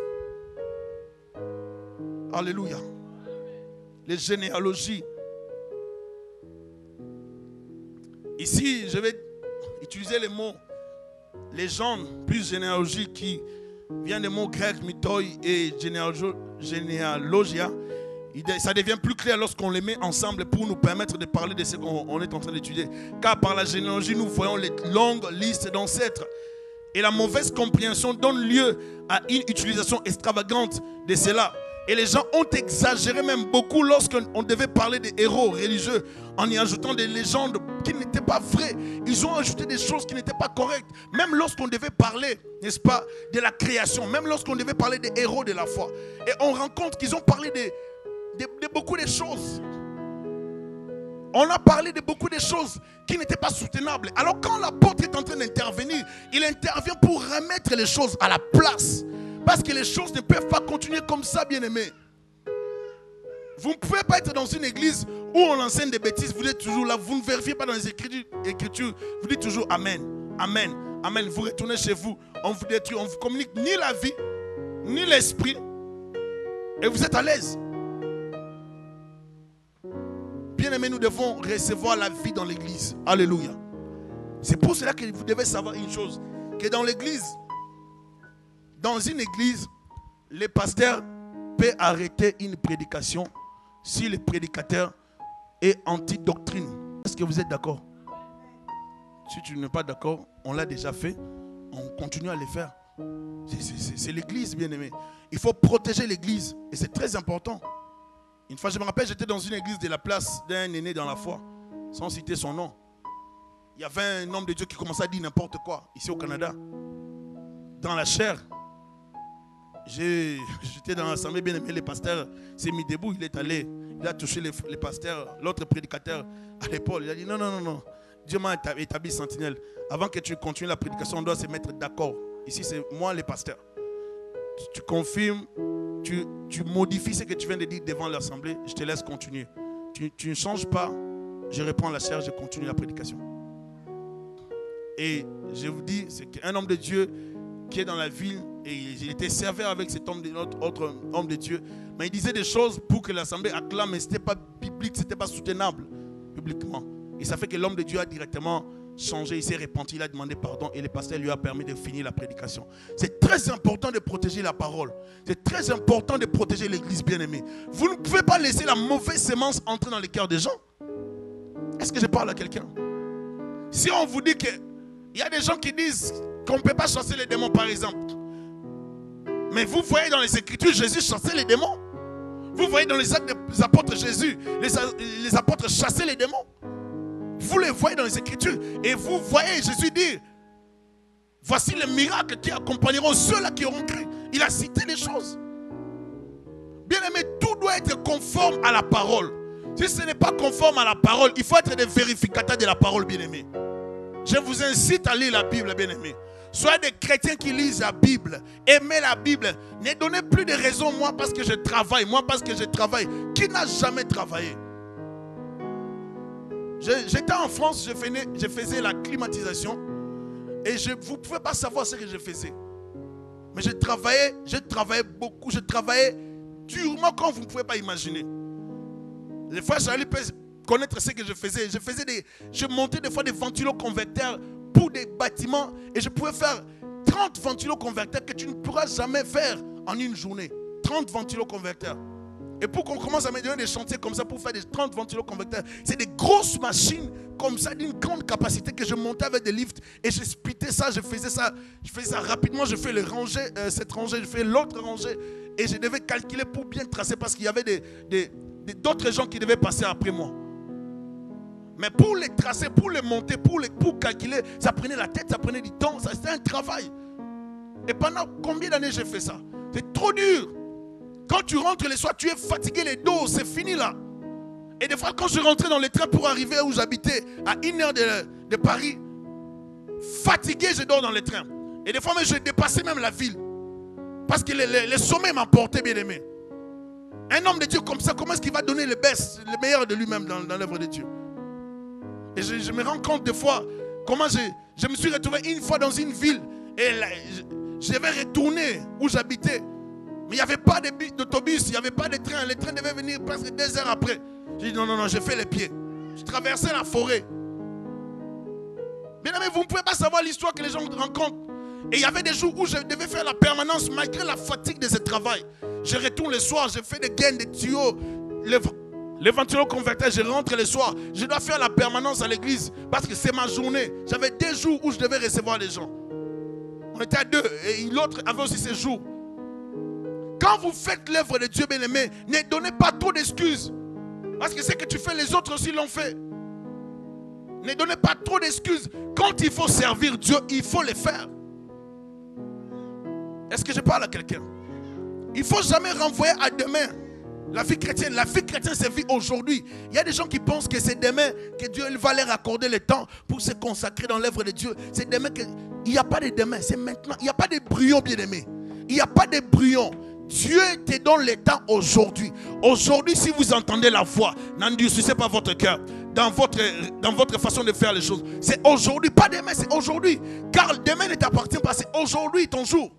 Alléluia. Les généalogies. Ici, je vais utiliser les mots légende plus généalogie qui vient des mots grecs mythoi et généalogia. Ça devient plus clair lorsqu'on les met ensemble pour nous permettre de parler de ce qu'on est en train d'étudier. Car par la généalogie, nous voyons les longues listes d'ancêtres. Et la mauvaise compréhension donne lieu à une utilisation extravagante de cela. Et les gens ont exagéré même beaucoup lorsqu'on devait parler des héros religieux en y ajoutant des légendes qui n'étaient pas vraies. Ils ont ajouté des choses qui n'étaient pas correctes. Même lorsqu'on devait parler, n'est-ce pas, de la création, même lorsqu'on devait parler des héros de la foi. Et on rend compte qu'ils ont parlé de beaucoup de choses. On a parlé de beaucoup de choses qui n'étaient pas soutenables. Alors quand l'apôtre est en train d'intervenir, il intervient pour remettre les choses à la place. Parce que les choses ne peuvent pas continuer comme ça, bien-aimés. Vous ne pouvez pas être dans une église où on enseigne des bêtises. Vous êtes toujours là, vous ne vérifiez pas dans les écritures. Vous dites toujours Amen, Amen, Amen. Vous retournez chez vous, on vous détruit, on ne vous communique ni la vie, ni l'esprit. Et vous êtes à l'aise. Bien-aimés, nous devons recevoir la vie dans l'église. Alléluia. C'est pour cela que vous devez savoir une chose. Que dans l'église, dans une église, les pasteurs peuvent arrêter une prédication si le prédicateur est anti-doctrine. Est-ce que vous êtes d'accord? Si tu n'es pas d'accord, on l'a déjà fait. On continue à le faire. C'est l'église, bien-aimé. Il faut protéger l'église. Et c'est très important. Une fois, je me rappelle, j'étais dans une église de la place d'un aîné dans la foi, sans citer son nom. Il y avait un homme de Dieu qui commençait à dire n'importe quoi, ici au Canada. Dans la chair. J'étais dans l'assemblée, bien aimé, le pasteur s'est mis debout, il est allé, il a touché les pasteurs, l'autre prédicateur à l'épaule. Il a dit non, Dieu m'a établi sentinelle. Avant que tu continues la prédication, on doit se mettre d'accord. Ici, c'est moi le pasteur. Tu confirmes, tu modifies ce que tu viens de dire devant l'assemblée, je te laisse continuer. Tu ne changes pas, je reprends la chair, je continue la prédication. Et je vous dis, c'est qu'un homme de Dieu qui est dans la ville, et il était serveur avec cet homme, notre autre homme de Dieu, mais il disait des choses pour que l'assemblée acclame, mais ce n'était pas biblique, ce n'était pas soutenable publiquement. Et ça fait que l'homme de Dieu a directement changé, il s'est repenti, il a demandé pardon et le pasteur lui a permis de finir la prédication. C'est très important de protéger la parole. C'est très important de protéger l'église, bien-aimée. Vous ne pouvez pas laisser la mauvaise sémence entrer dans les cœurs des gens. Est-ce que je parle à quelqu'un? Si on vous dit qu'il y a des gens qui disent qu'on ne peut pas chasser les démons, par exemple. Mais vous voyez dans les Écritures, Jésus chassait les démons. Vous voyez dans les actes des apôtres, Jésus, les apôtres chassaient les démons. Vous les voyez dans les Écritures. Et vous voyez Jésus dire, voici les miracles qui accompagneront ceux-là qui auront cru. Il a cité les choses. Bien aimé, tout doit être conforme à la parole. Si ce n'est pas conforme à la parole, il faut être des vérificateurs de la parole, bien aimé. Je vous incite à lire la Bible, bien aimé. Soyez des chrétiens qui lisent la Bible. Aimez la Bible. Ne donnez plus de raisons, moi parce que je travaille. Moi parce que je travaille. Qui n'a jamais travaillé? J'étais en France, je faisais la climatisation. Et vous ne pouvez pas savoir ce que je faisais. Mais je travaillais beaucoup. Je travaillais durement comme vous ne pouvez pas imaginer. Les fois, j'allais connaître ce que je faisais. Je montais des fois des ventiloconverteurs pour des bâtiments et je pouvais faire 30 ventiloconverteurs que tu ne pourras jamais faire en une journée. 30 ventiloconverteurs. Et pour qu'on commence à me donner des chantiers comme ça pour faire des 30 ventiloconverteurs, c'est des grosses machines comme ça d'une grande capacité que je montais avec des lifts et je splittais ça, je faisais ça rapidement, je fais le rangée, cette rangée, je fais l'autre rangée et je devais calculer pour bien tracer parce qu'il y avait d'autres gens qui devaient passer après moi. Mais pour les tracer, pour les monter, pour calculer, ça prenait la tête, ça prenait du temps, c'était un travail. Et pendant combien d'années j'ai fait ça? C'est trop dur. Quand tu rentres le soir, tu es fatigué, les dos, c'est fini là. Et des fois, quand je rentrais dans les trains pour arriver où j'habitais, à 1h de Paris, fatigué, je dors dans les trains. Et des fois, je dépassais même la ville. Parce que le sommeil m'emportait, bien aimé. Un homme de Dieu comme ça, comment est-ce qu'il va donner le meilleur de lui-même dans l'œuvre de Dieu? Et je me rends compte des fois comment je me suis retrouvé une fois dans une ville et je devais retourner où j'habitais. Mais il n'y avait pas d'autobus, il n'y avait pas de train. Les trains devaient venir presque 2 heures après. J'ai dit non, j'ai fait les pieds. Je traversais la forêt. Bien aimé, vous ne pouvez pas savoir l'histoire que les gens rencontrent. Et il y avait des jours où je devais faire la permanence malgré la fatigue de ce travail. Je retourne le soir, je fais des gaines, des tuyaux. Les ventiloconverteurs, je rentre le soir. Je dois faire la permanence à l'église parce que c'est ma journée. J'avais 2 jours où je devais recevoir les gens. On était à 2 et l'autre avait aussi ses jours. Quand vous faites l'œuvre de Dieu, bien-aimé, ne donnez pas trop d'excuses. Parce que ce que tu fais, les autres aussi l'ont fait. Ne donnez pas trop d'excuses. Quand il faut servir Dieu, il faut le faire. Est-ce que je parle à quelqu'un? Il ne faut jamais renvoyer à demain. La vie chrétienne, c'est vie aujourd'hui. Il y a des gens qui pensent que c'est demain que Dieu va leur accorder le temps pour se consacrer dans l'œuvre de Dieu. C'est demain que... Il n'y a pas de demain, c'est maintenant. Il n'y a pas de brouillon, bien-aimé. Il n'y a pas de brouillon. Dieu te donne le temps aujourd'hui. Aujourd'hui, si vous entendez la voix, n'endurcissez pas votre cœur dans votre façon de faire les choses. C'est aujourd'hui, pas demain, c'est aujourd'hui. Car demain ne t'appartient pas, c'est aujourd'hui ton jour.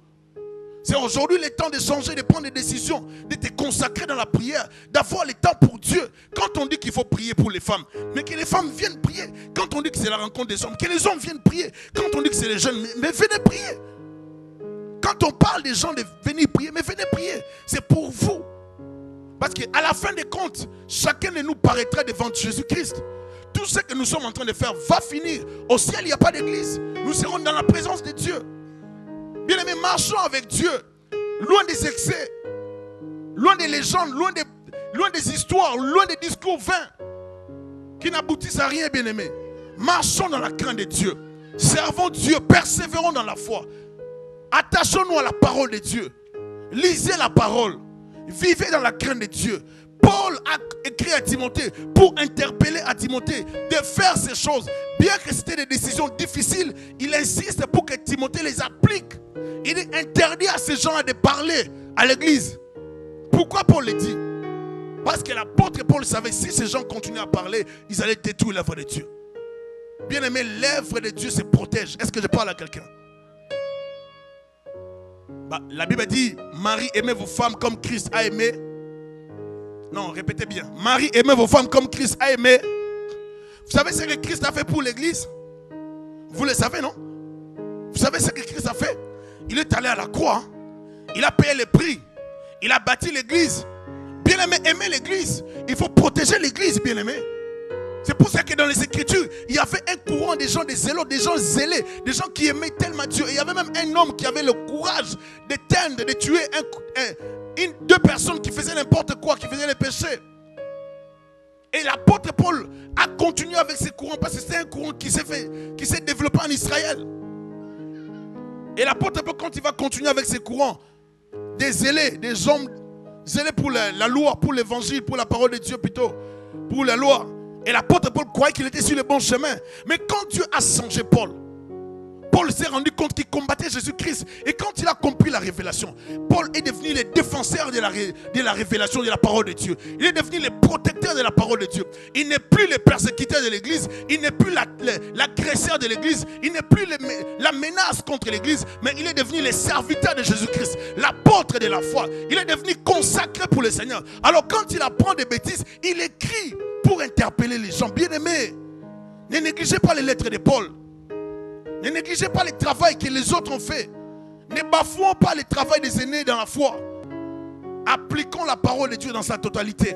C'est aujourd'hui le temps de changer, de prendre des décisions, de te consacrer dans la prière, d'avoir le temps pour Dieu. Quand on dit qu'il faut prier pour les femmes, mais que les femmes viennent prier. Quand on dit que c'est la rencontre des hommes, que les hommes viennent prier. Quand on dit que c'est les jeunes, mais venez prier. Quand on parle des gens de venir prier, mais venez prier. C'est pour vous. Parce qu'à la fin des comptes, chacun de nous paraîtra devant Jésus-Christ. Tout ce que nous sommes en train de faire va finir. Au ciel, il n'y a pas d'église. Nous serons dans la présence de Dieu. Bien-aimés, marchons avec Dieu, loin des excès, loin des légendes, loin des histoires, loin des discours vains qui n'aboutissent à rien, bien-aimés. Marchons dans la crainte de Dieu, servons Dieu, persévérons dans la foi, attachons-nous à la parole de Dieu, lisez la parole, vivez dans la crainte de Dieu. Paul a écrit à Timothée pour interpeller à Timothée de faire ces choses. Bien que c'était des décisions difficiles, il insiste pour que Timothée les applique. Il est interdit à ces gens de parler à l'église. Pourquoi Paul le dit? Parce que l'apôtre Paul savait que si ces gens continuaient à parler, ils allaient détruire l'œuvre de Dieu. Bien aimé, l'œuvre de Dieu se protège. Est-ce que je parle à quelqu'un? La Bible dit, Marie, aimez vos femmes comme Christ a aimé. Non, répétez bien. Marie, aimez vos femmes comme Christ a aimé. Vous savez ce que Christ a fait pour l'église? Vous le savez, non? Vous savez ce que Christ a fait? Il est allé à la croix. Il a payé le prix. Il a bâti l'église. Bien-aimé, aimez l'église. Il faut protéger l'église, bien-aimé. C'est pour ça que dans les Écritures, il y avait un courant des gens, des zélotes, des gens zélés, des gens qui aimaient tellement Dieu. Il y avait même un homme qui avait le courage d'éteindre, de tuer deux personnes qui faisaient n'importe quoi, qui faisaient les péchés. Et l'apôtre Paul a continué avec ces courants parce que c'est un courant qui s'est développé en Israël. Et l'apôtre Paul, quand il va continuer avec ces courants, des zélés, des hommes zélés pour la loi, pour l'évangile, pour la parole de Dieu plutôt, pour la loi. Et l'apôtre Paul croyait qu'il était sur le bon chemin. Mais quand Dieu a changé Paul, Paul s'est rendu compte qu'il combattait Jésus-Christ. Et quand il a compris la révélation, Paul est devenu le défenseur de la révélation de la parole de Dieu. Il est devenu le protecteur de la parole de Dieu. Il n'est plus le persécuteur de l'église. Il n'est plus l'agresseur de l'église. Il n'est plus la menace contre l'église. Mais il est devenu le serviteur de Jésus-Christ. L'apôtre de la foi. Il est devenu consacré pour le Seigneur. Alors quand il apprend des bêtises, il écrit pour interpeller les gens. Bien-aimés, ne négligez pas les lettres de Paul. Ne négligez pas le travail que les autres ont fait. Ne bafouons pas le travail des aînés dans la foi. Appliquons la parole de Dieu dans sa totalité.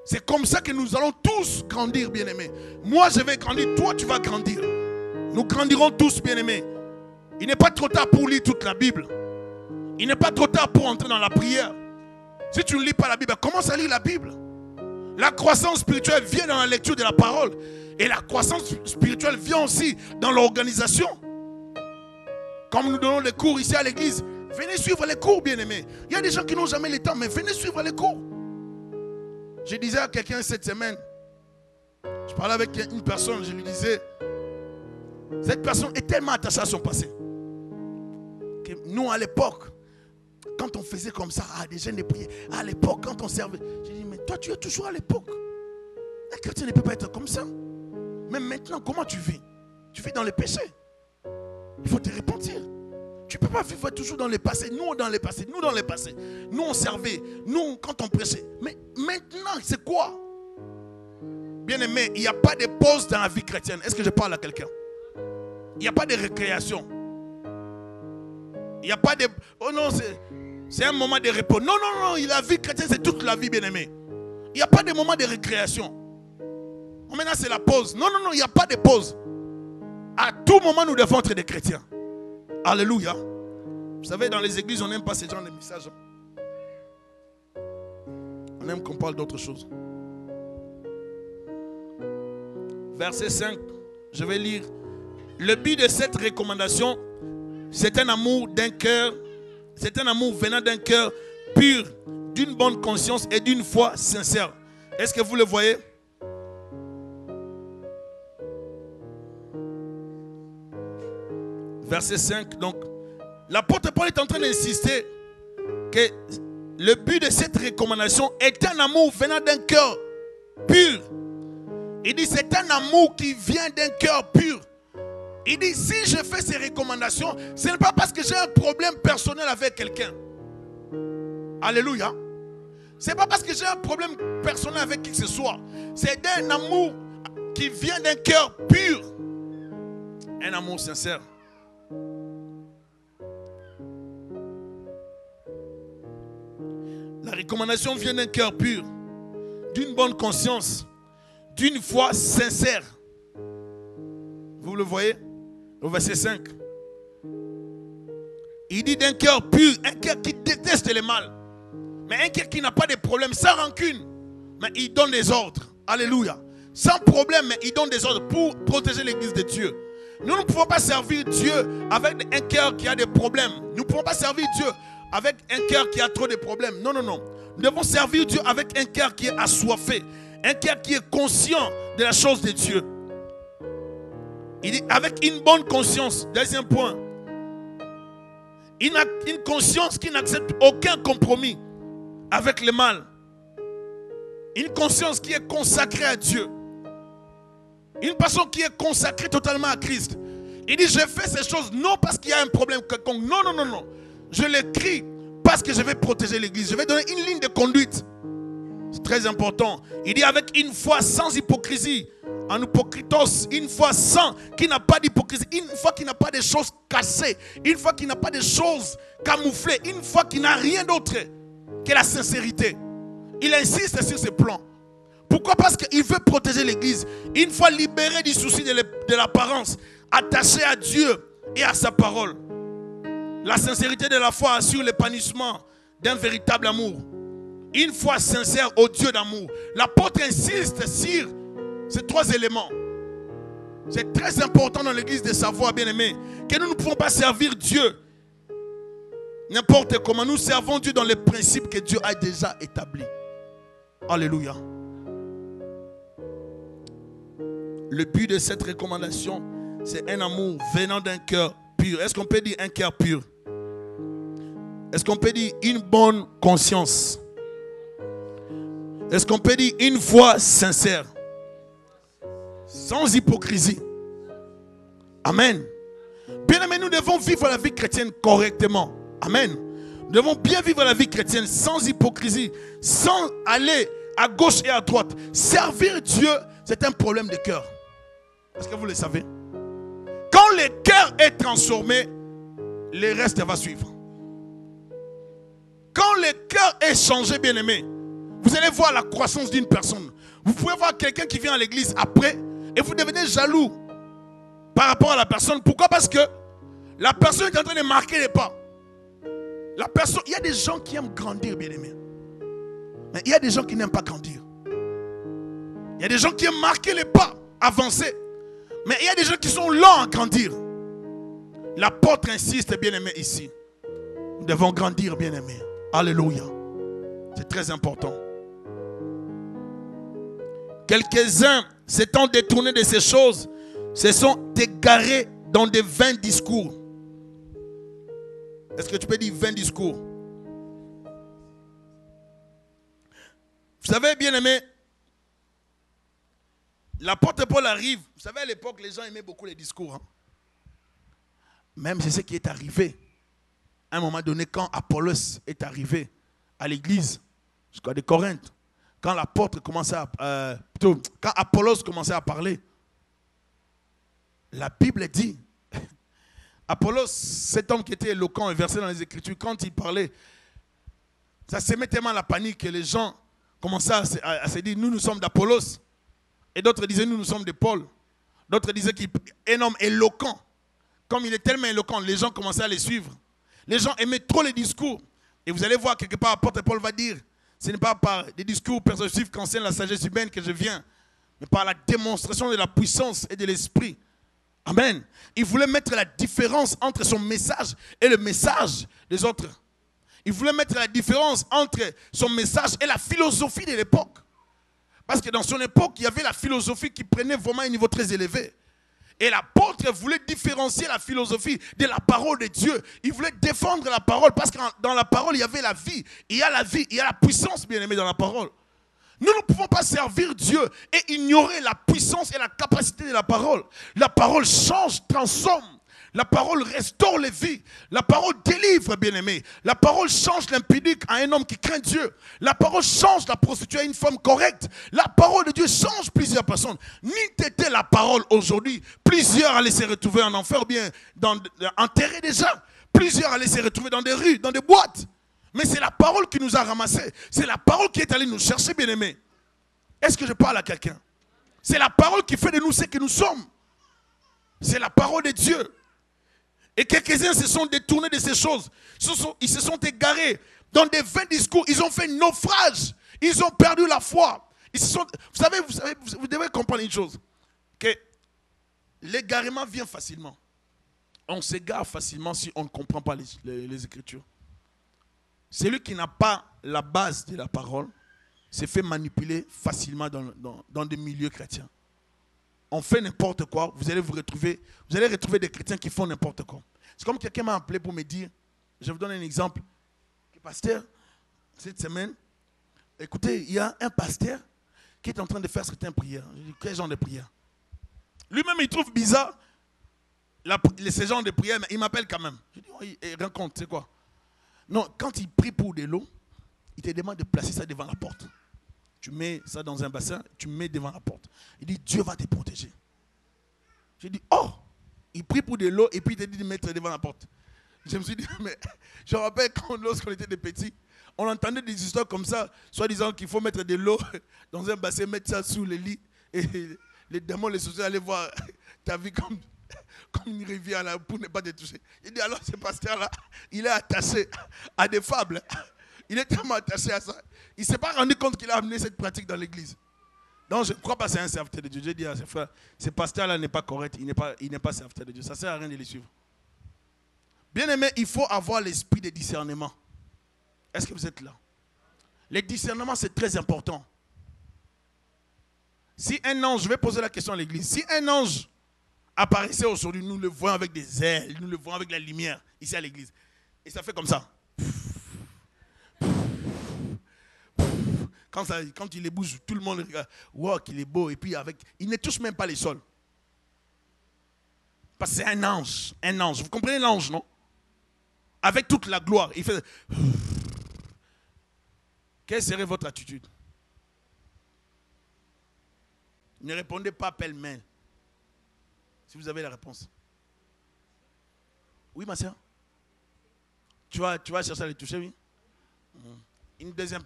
C'est comme ça que nous allons tous grandir, bien-aimés. Moi, je vais grandir, toi, tu vas grandir. Nous grandirons tous, bien-aimés. Il n'est pas trop tard pour lire toute la Bible. Il n'est pas trop tard pour entrer dans la prière. Si tu ne lis pas la Bible, commence à lire la Bible. La croissance spirituelle vient dans la lecture de la parole. Et la croissance spirituelle vient aussi dans l'organisation. Comme nous donnons les cours ici à l'église, venez suivre les cours, bien-aimés. Il y a des gens qui n'ont jamais le temps, mais venez suivre les cours. Je disais à quelqu'un cette semaine, je parlais avec une personne, je lui disais, cette personne est tellement attachée à son passé. Que nous, à l'époque, quand on faisait comme ça, des jeunes de prière, à l'époque, quand on servait, j'ai dit, mais toi, tu es toujours à l'époque. Un chrétien ne peut pas être comme ça. Mais maintenant, comment tu vis? Tu vis dans le péché. Il faut te repentir. Tu ne peux pas vivre toujours dans le passé. Nous, dans le passé. Nous, dans le passé. Nous, on servait. Nous, quand on prêchait. Mais maintenant, c'est quoi? Bien aimé, il n'y a pas de pause dans la vie chrétienne. Est-ce que je parle à quelqu'un? Il n'y a pas de récréation. Il n'y a pas de... Oh non, c'est un moment de repos. Non, non, non. La vie chrétienne, c'est toute la vie, bien aimé. Il n'y a pas de moment de récréation. Maintenant, c'est la pause. Non, non, non, il n'y a pas de pause. À tout moment, nous devons être des chrétiens. Alléluia. Vous savez, dans les églises, on n'aime pas ce genre de messages. On aime qu'on parle d'autre chose. Verset 5, je vais lire. Le but de cette recommandation, c'est un amour d'un cœur, c'est un amour venant d'un cœur pur, d'une bonne conscience et d'une foi sincère. Est-ce que vous le voyez? Verset 5, donc, l'apôtre Paul est en train d'insister que le but de cette recommandation est un amour venant d'un cœur pur. Il dit c'est un amour qui vient d'un cœur pur. Il dit si je fais ces recommandations, ce n'est pas parce que j'ai un problème personnel avec quelqu'un. Alléluia. Ce n'est pas parce que j'ai un problème personnel avec qui que ce soit. C'est un amour qui vient d'un cœur pur. Un amour sincère. La recommandation vient d'un cœur pur, d'une bonne conscience, d'une foi sincère. Vous le voyez au verset 5. Il dit d'un cœur pur, un cœur qui déteste le mal, mais un cœur qui n'a pas de problème, sans rancune, mais il donne des ordres. Alléluia. Sans problème, mais il donne des ordres pour protéger l'église de Dieu. Nous ne pouvons pas servir Dieu avec un cœur qui a des problèmes. Nous ne pouvons pas servir Dieu avec un cœur qui a trop de problèmes. Non, non, non. Nous devons servir Dieu avec un cœur qui est assoiffé. Un cœur qui est conscient de la chose de Dieu. Il dit avec une bonne conscience. Deuxième point. Une conscience qui n'accepte aucun compromis avec le mal. Une conscience qui est consacrée à Dieu. Une personne qui est consacrée totalement à Christ. Il dit je fais ces choses non parce qu'il y a un problème quelconque. Non, non, non, non. Je l'écris parce que je vais protéger l'église. Je vais donner une ligne de conduite. C'est très important. Il dit avec une foi sans hypocrisie. En hypocritos, une foi sans, qui n'a pas d'hypocrisie. Une foi qui n'a pas de choses cassées. Une foi qui n'a pas de choses camouflées. Une foi qui n'a rien d'autre que la sincérité. Il insiste sur ce plan. Pourquoi? Parce qu'il veut protéger l'église. Une fois libéré du souci de l'apparence, attaché à Dieu et à sa parole. La sincérité de la foi assure l'épanouissement d'un véritable amour. Une foi sincère au Dieu d'amour. L'apôtre insiste sur ces trois éléments. C'est très important dans l'église de savoir, bien aimé, que nous ne pouvons pas servir Dieu n'importe comment. Nous servons Dieu dans les principes que Dieu a déjà établis. Alléluia. Le but de cette recommandation, c'est un amour venant d'un cœur pur. Est-ce qu'on peut dire un cœur pur? Est-ce qu'on peut dire une bonne conscience? Est-ce qu'on peut dire une foi sincère? Sans hypocrisie. Amen. Bien aimé, nous devons vivre la vie chrétienne correctement. Amen. Nous devons bien vivre la vie chrétienne sans hypocrisie, sans aller à gauche et à droite. Servir Dieu, c'est un problème de cœur. Est-ce que vous le savez? Quand le cœur est transformé, le reste va suivre. Quand le cœur est changé, bien aimé, vous allez voir la croissance d'une personne. Vous pouvez voir quelqu'un qui vient à l'église après et vous devenez jaloux par rapport à la personne. Pourquoi? Parce que la personne est en train de marquer les pas. La personne, il y a des gens qui aiment grandir, bien aimé. Mais il y a des gens qui n'aiment pas grandir. Il y a des gens qui aiment marquer les pas, avancer. Mais il y a des gens qui sont lents à grandir. L'apôtre insiste, bien aimé, ici. Nous devons grandir, bien aimé. Alléluia. C'est très important. Quelques-uns s'étant détournés de ces choses se sont égarés dans de vains discours. Est-ce que tu peux dire vains discours? Vous savez, bien aimé, l'apôtre Paul arrive. Vous savez, à l'époque, les gens aimaient beaucoup les discours. Hein? Même c'est ce qui est arrivé. À un moment donné, quand Apollos est arrivé à l'église, jusqu'à de Corinthe, quand l'apôtre commençait à... quand Apollos commençait à parler, la Bible dit, Apollos, cet homme qui était éloquent et versé dans les Écritures, quand il parlait, ça se met tellement la panique que les gens commençaient à se dire, nous sommes d'Apollos. Et d'autres disaient, nous sommes de Paul. D'autres disaient qu'il est un homme éloquent. Comme il est tellement éloquent, les gens commençaient à les suivre. Les gens aimaient trop les discours. Et vous allez voir quelque part, l'apôtre Paul va dire, Ce n'est pas par des discours persuasifs qu'enseigne la sagesse humaine que je viens, mais par la démonstration de la puissance et de l'esprit. Amen. Il voulait mettre la différence entre son message et le message des autres. Il voulait mettre la différence entre son message et la philosophie de l'époque. Parce que dans son époque, il y avait la philosophie qui prenait vraiment un niveau très élevé. Et l'apôtre voulait différencier la philosophie de la parole de Dieu. Il voulait défendre la parole parce que dans la parole, il y avait la vie. Il y a la vie, il y a la puissance, bien aimé, dans la parole. Nous ne pouvons pas servir Dieu et ignorer la puissance et la capacité de la parole. La parole change, transforme. La parole restaure les vies. La parole délivre, bien-aimé. La parole change l'impudique à un homme qui craint Dieu. La parole change la prostituée à une femme correcte. La parole de Dieu change plusieurs personnes. Ni t'était la parole aujourd'hui, plusieurs allaient se retrouver en enfer ou bien enterrés déjà. Plusieurs allaient se retrouver dans des rues, dans des boîtes. Mais c'est la parole qui nous a ramassés. C'est la parole qui est allée nous chercher, bien-aimé. Est-ce que je parle à quelqu'un? C'est la parole qui fait de nous ce que nous sommes. C'est la parole de Dieu. Et quelques-uns se sont détournés de ces choses. Ils se sont égarés dans des vains discours. Ils ont fait naufrage. Ils ont perdu la foi. Vous devez comprendre une chose. Que l'égarement vient facilement. On s'égare facilement si on ne comprend pas les Écritures. Celui qui n'a pas la base de la parole se fait manipuler facilement dans des milieux chrétiens. On fait n'importe quoi, vous allez retrouver des chrétiens qui font n'importe quoi. C'est comme quelqu'un m'a appelé pour me dire, je vous donne un exemple, que pasteur, cette semaine, écoutez, il y a un pasteur qui est en train de faire certaines prières. Je dis, quel genre de prières? Lui-même, il trouve bizarre ces genres de prières, mais il m'appelle quand même. Je dis, oh, il rencontre, c'est quoi? Non, quand il prie pour de l'eau, il te demande de placer ça devant la porte. Tu mets ça dans un bassin, tu mets devant la porte. Il dit, Dieu va te protéger. J'ai dit, oh, il prie pour de l'eau et puis il te dit de mettre devant la porte. Je me suis dit, mais je me rappelle lorsqu'on était des petits, on entendait des histoires comme ça, soi-disant qu'il faut mettre de l'eau dans un bassin, mettre ça sous le lit et les démons, les sorciers allaient voir ta vie comme une rivière là, pour ne pas te toucher. Il dit, alors ce pasteur-là, il est attaché à des fables. Il est tellement attaché à ça. Il ne s'est pas rendu compte qu'il a amené cette pratique dans l'église. Donc je ne crois pas que c'est un serviteur de Dieu. Je dis à ses frères, ce pasteur-là n'est pas correct, il n'est pas serviteur de Dieu. Ça ne sert à rien de les suivre. Bien aimé, il faut avoir l'esprit de discernement. Est-ce que vous êtes là? Le discernement, c'est très important. Si un ange, je vais poser la question à l'église, si un ange apparaissait aujourd'hui, nous le voyons avec des ailes, nous le voyons avec la lumière, ici à l'église. Et ça fait comme ça. Quand il les bouge, tout le monde regarde. Wow, qu'il est beau. Et puis il ne touche même pas les sols. Parce que c'est un ange. Un ange. Vous comprenez l'ange, non? Avec toute la gloire. Il fait. Quelle serait votre attitude? Ne répondez pas pêle-mêle. Si vous avez la réponse. Oui, ma soeur? Tu vas chercher à les toucher, oui?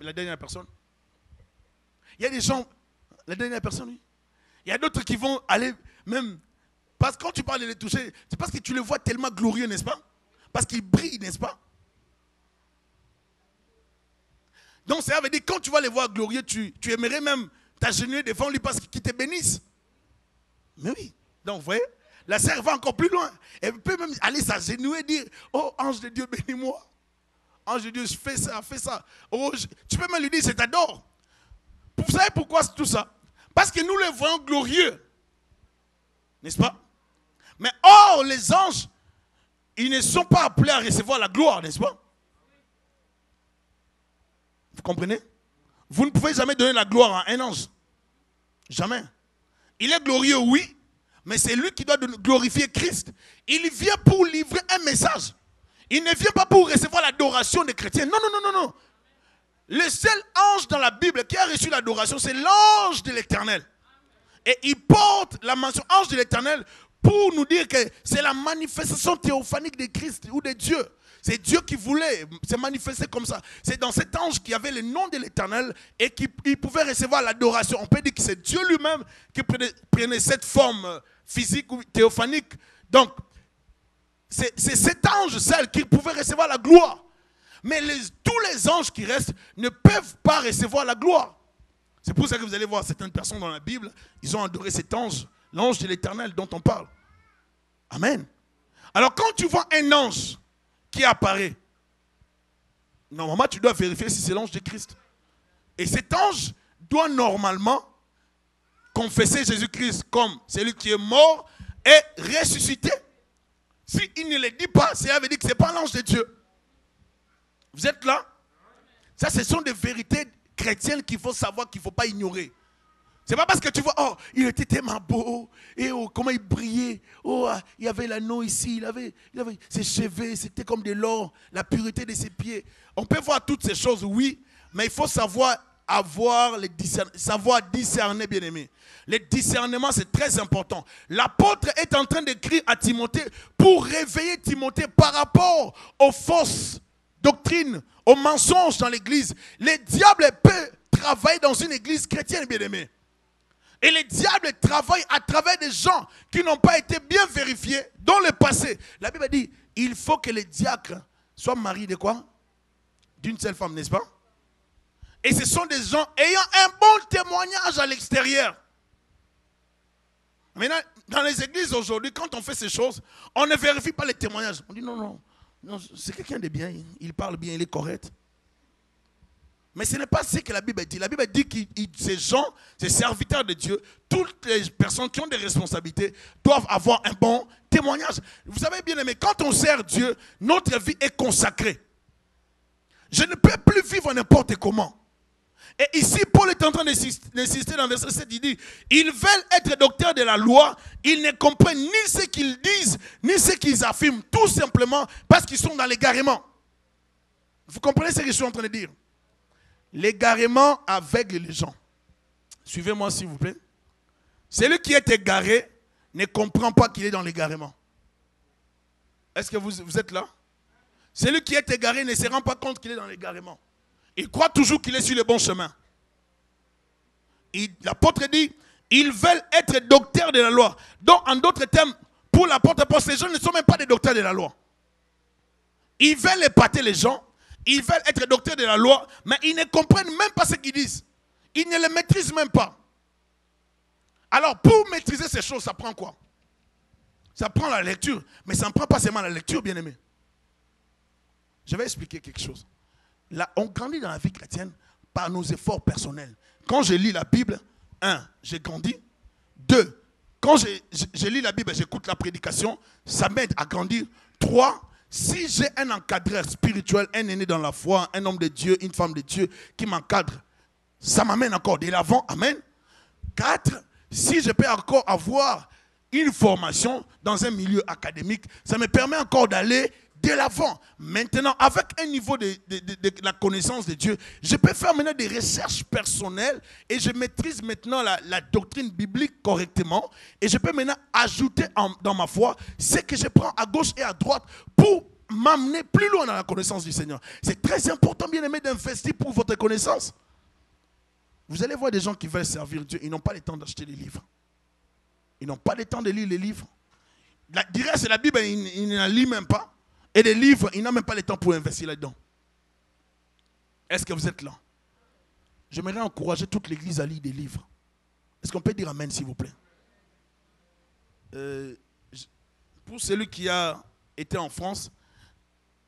La dernière personne? Il y a des gens, la dernière personne, oui. Il y a d'autres qui vont aller même, parce que quand tu parles de les toucher, c'est parce que tu les vois tellement glorieux, n'est-ce pas? Parce qu'ils brillent, n'est-ce pas? Donc ça veut dire quand tu vas les voir glorieux, tu aimerais même t'agenouiller devant lui parce qu'il te bénisse. Mais oui. Donc vous voyez, la sœur va encore plus loin. Elle peut même aller s'agenouiller et dire, oh ange de Dieu, bénis-moi. Ange de Dieu, je fais ça, fais ça. Oh, tu peux même lui dire, c'est t'adore. Vous savez pourquoi c'est tout ça? Parce que nous les voyons glorieux. N'est-ce pas? Mais or, les anges, ils ne sont pas appelés à recevoir la gloire, n'est-ce pas? Vous comprenez? Vous ne pouvez jamais donner la gloire à un ange. Jamais. Il est glorieux, oui, mais c'est lui qui doit glorifier Christ. Il vient pour livrer un message. Il ne vient pas pour recevoir l'adoration des chrétiens. Non, non, non, non, non. Le seul ange dans la Bible qui a reçu l'adoration, c'est l'ange de l'Éternel. Et il porte la mention ange de l'Éternel pour nous dire que c'est la manifestation théophanique de Christ ou de Dieu. C'est Dieu qui voulait se manifester comme ça. C'est dans cet ange qui avait le nom de l'Éternel et qui pouvait recevoir l'adoration. On peut dire que c'est Dieu lui-même qui prenait cette forme physique ou théophanique. Donc, c'est cet ange seul qui pouvait recevoir la gloire. Mais tous les anges qui restent ne peuvent pas recevoir la gloire. C'est pour ça que vous allez voir certaines personnes dans la Bible, ils ont adoré cet ange, l'ange de l'Éternel dont on parle. Amen. Alors quand tu vois un ange qui apparaît, normalement tu dois vérifier si c'est l'ange de Christ. Et cet ange doit normalement confesser Jésus-Christ comme celui qui est mort et ressuscité. S'il ne le dit pas, ça veut dire que ce n'est pas l'ange de Dieu. Vous êtes là? Ça, ce sont des vérités chrétiennes qu'il faut savoir, qu'il ne faut pas ignorer. Ce n'est pas parce que tu vois, oh, il était tellement beau, et oh, comment il brillait, oh, il y avait l'anneau ici, il avait ses cheveux, c'était comme de l'or, la pureté de ses pieds. On peut voir toutes ces choses, oui, mais il faut savoir savoir discerner, bien aimé. Le discernement, c'est très important. L'apôtre est en train d'écrire à Timothée pour réveiller Timothée par rapport aux fausses doctrines, aux mensonges dans l'église. Le diable peut travailler dans une église chrétienne, bien aimé. Et le diable travaille à travers des gens qui n'ont pas été bien vérifiés dans le passé. La Bible dit, il faut que les diacres soient mariés de quoi? D'une seule femme, n'est-ce pas? Et ce sont des gens ayant un bon témoignage à l'extérieur. Maintenant, dans les églises aujourd'hui, quand on fait ces choses, on ne vérifie pas les témoignages. On dit non, c'est quelqu'un de bien, il parle bien, il est correct. Mais ce n'est pas ce que la Bible dit. La Bible dit que ces gens, ces serviteurs de Dieu, toutes les personnes qui ont des responsabilités doivent avoir un bon témoignage. Vous savez bien aimé, quand on sert Dieu, notre vie est consacrée. Je ne peux plus vivre n'importe comment. Et ici, Paul est en train d'insister dans le verset 7, il dit, ils veulent être docteurs de la loi, ils ne comprennent ni ce qu'ils disent, ni ce qu'ils affirment, tout simplement parce qu'ils sont dans l'égarement. Vous comprenez ce que je suis en train de dire? L'égarement aveugle les gens. Suivez-moi s'il vous plaît. Celui qui est égaré ne comprend pas qu'il est dans l'égarement. Est-ce que vous êtes là? Celui qui est égaré ne se rend pas compte qu'il est dans l'égarement. Il croit toujours qu'il est sur le bon chemin. L'apôtre dit, ils veulent être docteurs de la loi. Donc, en d'autres termes, pour l'apôtre, ces gens ne sont même pas des docteurs de la loi. Ils veulent épater les gens, ils veulent être docteurs de la loi, mais ils ne comprennent même pas ce qu'ils disent. Ils ne le maîtrisent même pas. Alors, pour maîtriser ces choses, ça prend quoi? Ça prend la lecture, mais ça ne prend pas seulement la lecture, bien aimé. Je vais expliquer quelque chose. Là, on grandit dans la vie chrétienne par nos efforts personnels. Quand je lis la Bible, 1, j'ai grandi. 2, quand je lis la Bible et j'écoute la prédication, ça m'aide à grandir. 3, si j'ai un encadreur spirituel, un aîné dans la foi, un homme de Dieu, une femme de Dieu qui m'encadre, ça m'amène encore de l'avant. Amen. 4, si je peux encore avoir une formation dans un milieu académique, ça me permet encore d'aller de l'avant. Maintenant, avec un niveau de la connaissance de Dieu, je peux faire maintenant des recherches personnelles et je maîtrise maintenant la doctrine biblique correctement et je peux maintenant ajouter dans ma foi ce que je prends à gauche et à droite pour m'amener plus loin dans la connaissance du Seigneur. C'est très important, bien aimé, d'investir pour votre connaissance. Vous allez voir des gens qui veulent servir Dieu, ils n'ont pas le temps d'acheter des livres. Ils n'ont pas le temps de lire les livres. Du reste, la Bible, ils ne la lisent même pas. Et les livres, il n'a même pas le temps pour investir là-dedans. Est-ce que vous êtes là? J'aimerais encourager toute l'église à lire des livres. Est-ce qu'on peut dire amen, s'il vous plaît? Pour celui qui a été en France,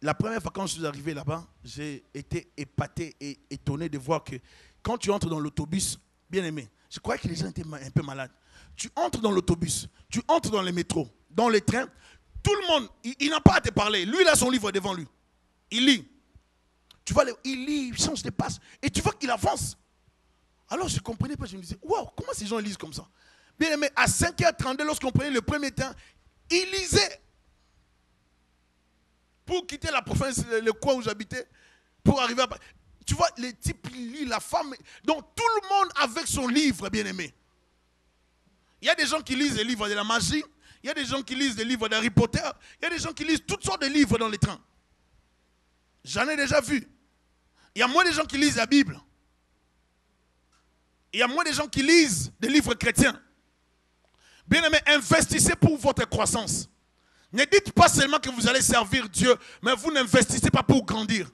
la première fois quand je suis arrivé là-bas, j'ai été épaté et étonné de voir que quand tu entres dans l'autobus, bien aimé, je croyais que les gens étaient un peu malades. Tu entres dans l'autobus, tu entres dans les métros, dans les trains, tout le monde, il n'a pas à te parler. Lui, il a son livre devant lui. Il lit. Tu vois, il lit, il change de passe. Et tu vois qu'il avance. Alors, je ne comprenais pas. Je me disais, waouh, comment ces gens lisent comme ça? Bien aimé, à 5h32, lorsqu'on prenait le premier temps, il lisait. Pour quitter la province, le coin où j'habitais, pour arriver à... Tu vois, les types lisent, la femme... Donc, tout le monde avec son livre, bien aimé. Il y a des gens qui lisent les livres de la magie. Il y a des gens qui lisent des livres d'Harry Potter. Il y a des gens qui lisent toutes sortes de livres dans les trains. J'en ai déjà vu. Il y a moins de gens qui lisent la Bible. Il y a moins de gens qui lisent des livres chrétiens. Bien aimé, investissez pour votre croissance. Ne dites pas seulement que vous allez servir Dieu, mais vous n'investissez pas pour grandir.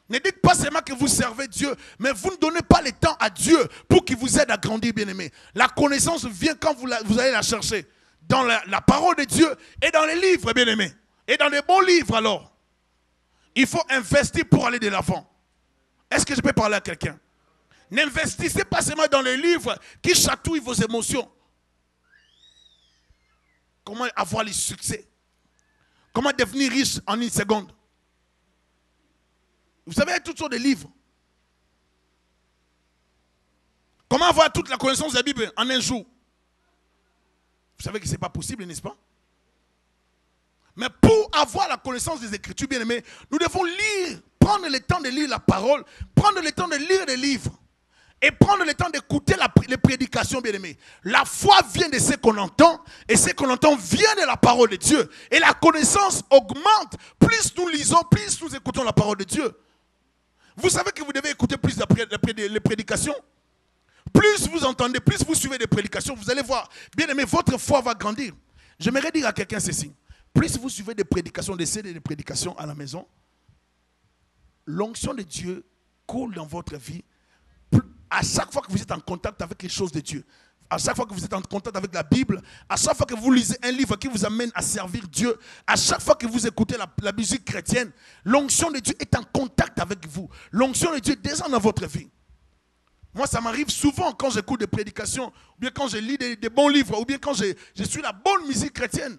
Ne dites pas seulement que vous servez Dieu, mais vous ne donnez pas le temps à Dieu pour qu'il vous aide à grandir, bien-aimé. La connaissance vient quand vous allez la chercher. Dans la parole de Dieu et dans les livres, bien-aimé. Et dans les bons livres, alors. Il faut investir pour aller de l'avant. Est-ce que je peux parler à quelqu'un? N'investissez pas seulement dans les livres qui chatouillent vos émotions. Comment avoir le succès? Comment devenir riche en une seconde? Vous savez, il y a toutes sortes de livres. Comment avoir toute la connaissance de la Bible en un jour? Vous savez que ce n'est pas possible, n'est-ce pas? Mais pour avoir la connaissance des Écritures, bien aimés, nous devons lire, prendre le temps de lire la parole, prendre le temps de lire des livres et prendre le temps d'écouter les prédications, bien aimés. La foi vient de ce qu'on entend et ce qu'on entend vient de la parole de Dieu. Et la connaissance augmente. Plus nous lisons, plus nous écoutons la parole de Dieu. Vous savez que vous devez écouter plus les prédications. Plus vous entendez, plus vous suivez des prédications, vous allez voir, bien aimé, votre foi va grandir. J'aimerais dire à quelqu'un ceci. Plus vous suivez des prédications, des CD de prédications à la maison, l'onction de Dieu coule dans votre vie. À chaque fois que vous êtes en contact avec les choses de Dieu, à chaque fois que vous êtes en contact avec la Bible, à chaque fois que vous lisez un livre qui vous amène à servir Dieu, à chaque fois que vous écoutez la musique chrétienne, l'onction de Dieu est en contact avec vous. L'onction de Dieu est déjà dans votre vie. Moi, ça m'arrive souvent quand j'écoute des prédications, ou bien quand je lis des bons livres, ou bien quand je suis la bonne musique chrétienne.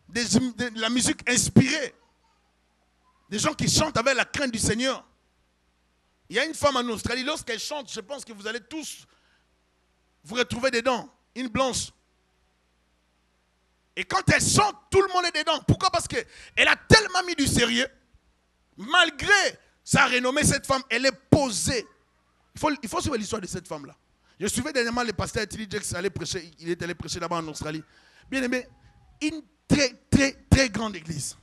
De la musique inspirée. Des gens qui chantent avec la crainte du Seigneur. Il y a une femme en Australie, lorsqu'elle chante, je pense que vous allez tous vous retrouver dedans. Une blanche. Et quand elle chante, tout le monde est dedans. Pourquoi? Parce qu'elle a tellement mis du sérieux. Malgré sa renommée, cette femme, elle est posée. Il faut suivre l'histoire de cette femme-là. Je suivais dernièrement le pasteur Tilly Jakes, il est allé prêcher là-bas en Australie. Bien aimé, une très, très, très grande église.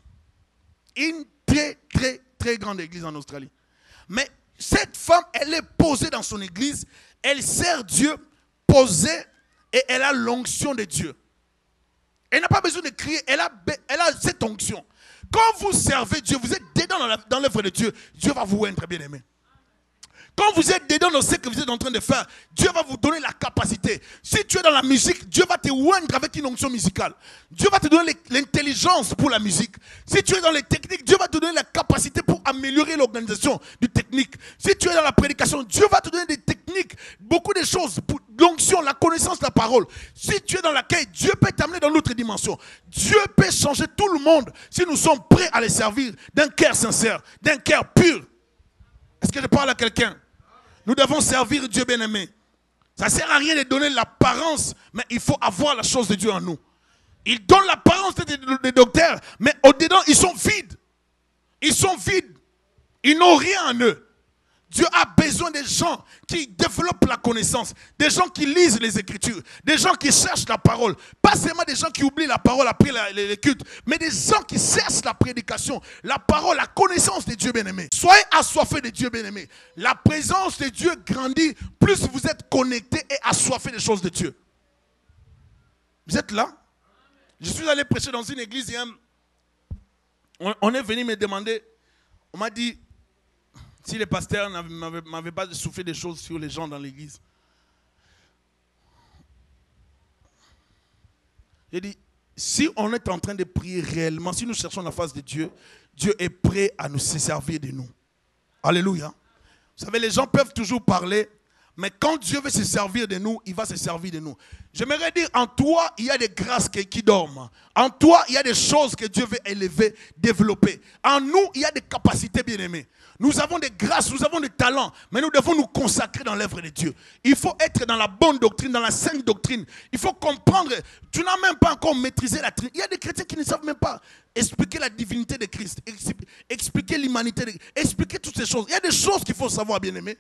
Une très, très, très grande église en Australie. Mais cette femme, elle est posée dans son église, elle sert Dieu, posée, et elle a l'onction de Dieu. Elle n'a pas besoin de crier, elle a cette onction. Quand vous servez Dieu, vous êtes dedans dans l'œuvre de Dieu, Dieu va vous être bien aimé. Quand vous êtes dedans dans ce que vous êtes en train de faire, Dieu va vous donner la capacité. Si tu es dans la musique, Dieu va te oindre avec une onction musicale. Dieu va te donner l'intelligence pour la musique. Si tu es dans les techniques, Dieu va te donner la capacité pour améliorer l'organisation du technique. Si tu es dans la prédication, Dieu va te donner des techniques, beaucoup de choses, pour l'onction, la connaissance de la parole. Si tu es dans l'accueil, Dieu peut t'amener dans l'autre dimension. Dieu peut changer tout le monde si nous sommes prêts à les servir d'un cœur sincère, d'un cœur pur. Est-ce que je parle à quelqu'un? Nous devons servir Dieu bien-aimé. Ça ne sert à rien de donner l'apparence, mais il faut avoir la chose de Dieu en nous. Ils donnent l'apparence des docteurs, mais au-dedans, ils sont vides. Ils sont vides. Ils n'ont rien en eux. Dieu a besoin des gens qui développent la connaissance, des gens qui lisent les Écritures, des gens qui cherchent la parole. Pas seulement des gens qui oublient la parole après les cultes, mais des gens qui cherchent la prédication, la parole, la connaissance de Dieu bien-aimé. Soyez assoiffés de Dieu bien-aimé. La présence de Dieu grandit plus vous êtes connectés et assoiffés des choses de Dieu. Vous êtes là? Je suis allé prêcher dans une église hier. On est venu me demander, on m'a dit, si les pasteurs n'avaient pas soufflé des choses sur les gens dans l'église. J'ai dit, si on est en train de prier réellement, si nous cherchons la face de Dieu, Dieu est prêt à nous se servir de nous. Alléluia. Vous savez, les gens peuvent toujours parler, mais quand Dieu veut se servir de nous, il va se servir de nous. J'aimerais dire, en toi, il y a des grâces qui dorment. En toi, il y a des choses que Dieu veut élever, développer. En nous, il y a des capacités bien-aimées. Nous avons des grâces, nous avons des talents, mais nous devons nous consacrer dans l'œuvre de Dieu. Il faut être dans la bonne doctrine, dans la sainte doctrine. Il faut comprendre. Tu n'as même pas encore maîtrisé la Trinité. Il y a des chrétiens qui ne savent même pas expliquer la divinité de Christ, expliquer l'humanité, expliquer toutes ces choses. Il y a des choses qu'il faut savoir, bien-aimé.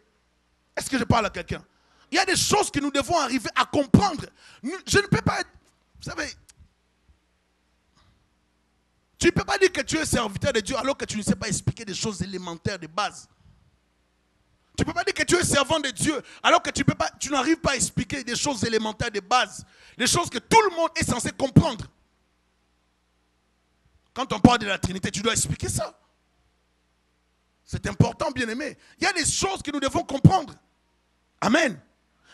Est-ce que je parle à quelqu'un? Il y a des choses que nous devons arriver à comprendre. Je ne peux pas être... Vous savez... Tu ne peux pas dire que tu es serviteur de Dieu alors que tu ne sais pas expliquer des choses élémentaires de base. Tu ne peux pas dire que tu es servant de Dieu alors que tu n'arrives pas à expliquer des choses élémentaires de base. Les choses que tout le monde est censé comprendre. Quand on parle de la Trinité, tu dois expliquer ça. C'est important, bien-aimé. Il y a des choses que nous devons comprendre. Amen.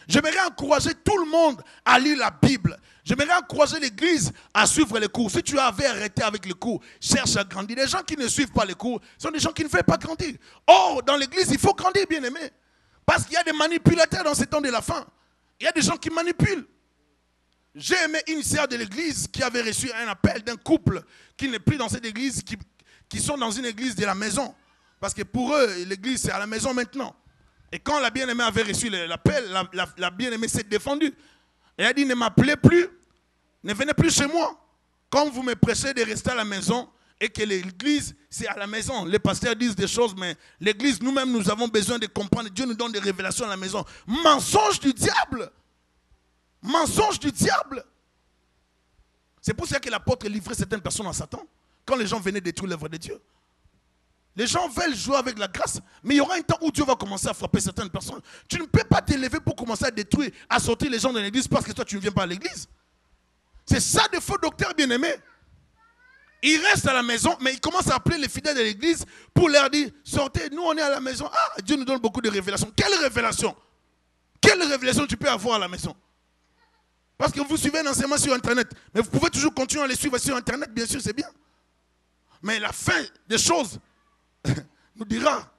J'aimerais encourager tout le monde à lire la Bible. J'aimerais encourager l'église à suivre les cours. Si tu avais arrêté avec les cours, cherche à grandir. Les gens qui ne suivent pas les cours sont des gens qui ne veulent pas grandir. Or, dans l'église, il faut grandir, bien-aimé. Parce qu'il y a des manipulateurs dans ces temps de la fin. Il y a des gens qui manipulent. J'ai aimé une sœur de l'église qui avait reçu un appel d'un couple qui n'est plus dans cette église, qui sont dans une église de la maison. Parce que pour eux, l'église, c'est à la maison maintenant. Et quand la bien-aimée avait reçu l'appel, la bien-aimée s'est défendue. Elle a dit, ne m'appelez plus, ne venez plus chez moi. Quand vous me prêchez de rester à la maison et que l'église, c'est à la maison. Les pasteurs disent des choses, mais l'église, nous-mêmes, nous avons besoin de comprendre. Dieu nous donne des révélations à la maison. Mensonge du diable. Mensonge du diable. C'est pour ça que l'apôtre livrait certaines personnes à Satan. Quand les gens venaient détruire l'œuvre de Dieu. Les gens veulent jouer avec la grâce, mais il y aura un temps où Dieu va commencer à frapper certaines personnes. Tu ne peux pas t'élever pour commencer à détruire, à sortir les gens de l'église parce que toi tu ne viens pas à l'église. C'est ça des faux docteurs bien-aimés. Ils restent à la maison, mais ils commencent à appeler les fidèles de l'église pour leur dire, sortez, nous on est à la maison. Ah, Dieu nous donne beaucoup de révélations. Quelle révélation? Quelle révélation tu peux avoir à la maison? Parce que vous suivez un enseignement sur Internet, mais vous pouvez toujours continuer à les suivre sur Internet, bien sûr, c'est bien. Mais la fin des choses nous dira,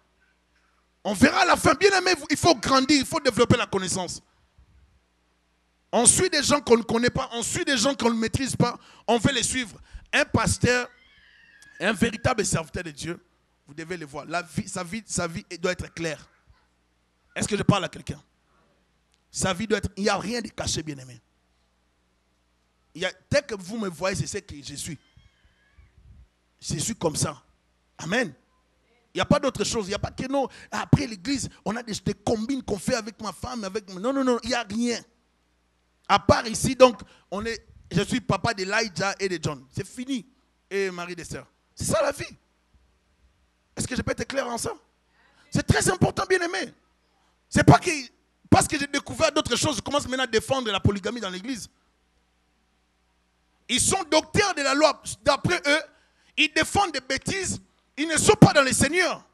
on verra à la fin. Bien aimé, il faut grandir, il faut développer la connaissance. On suit des gens qu'on ne connaît pas, on suit des gens qu'on ne maîtrise pas, on veut les suivre. Un pasteur, un véritable serviteur de Dieu, vous devez le voir. Sa vie doit être claire. Est-ce que je parle à quelqu'un? Sa vie doit être, il n'y a rien de caché, bien aimé. Dès que vous me voyez, c'est ce que je suis. Je suis comme ça. Amen. Il n'y a pas d'autre chose. Il n'y a pas que non. Après l'église, on a des combines qu'on fait avec ma femme. Non, non, non. Il n'y a rien. À part ici, donc, je suis papa d'Elijah et de John. C'est fini. Et Marie d'Esther. C'est ça la vie. Est-ce que je peux être clair en ça? C'est très important, bien aimé. C'est pas que parce que j'ai découvert d'autres choses, je commence maintenant à défendre la polygamie dans l'église. Ils sont docteurs de la loi. D'après eux, ils défendent des bêtises. Ils ne sont pas dans le Seigneur.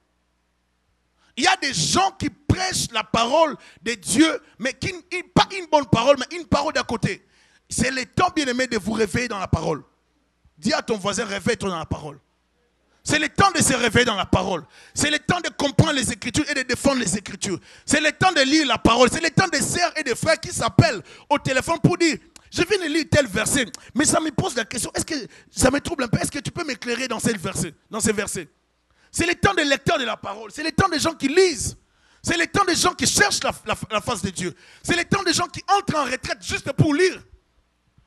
Il y a des gens qui prêchent la parole de Dieu, mais pas une bonne parole, mais une parole d'à côté. C'est le temps, bien aimé, de vous réveiller dans la parole. Dis à ton voisin, réveille-toi dans la parole. C'est le temps de se réveiller dans la parole. C'est le temps de comprendre les Écritures et de défendre les Écritures. C'est le temps de lire la parole. C'est le temps des sœurs et des frères qui s'appellent au téléphone pour dire, je viens de lire tel verset, mais ça me pose la question, est-ce que ça me trouble un peu, est-ce que tu peux m'éclairer dans ces versets? C'est le temps des lecteurs de la parole, c'est le temps des gens qui lisent, c'est le temps des gens qui cherchent la face de Dieu, c'est le temps des gens qui entrent en retraite juste pour lire.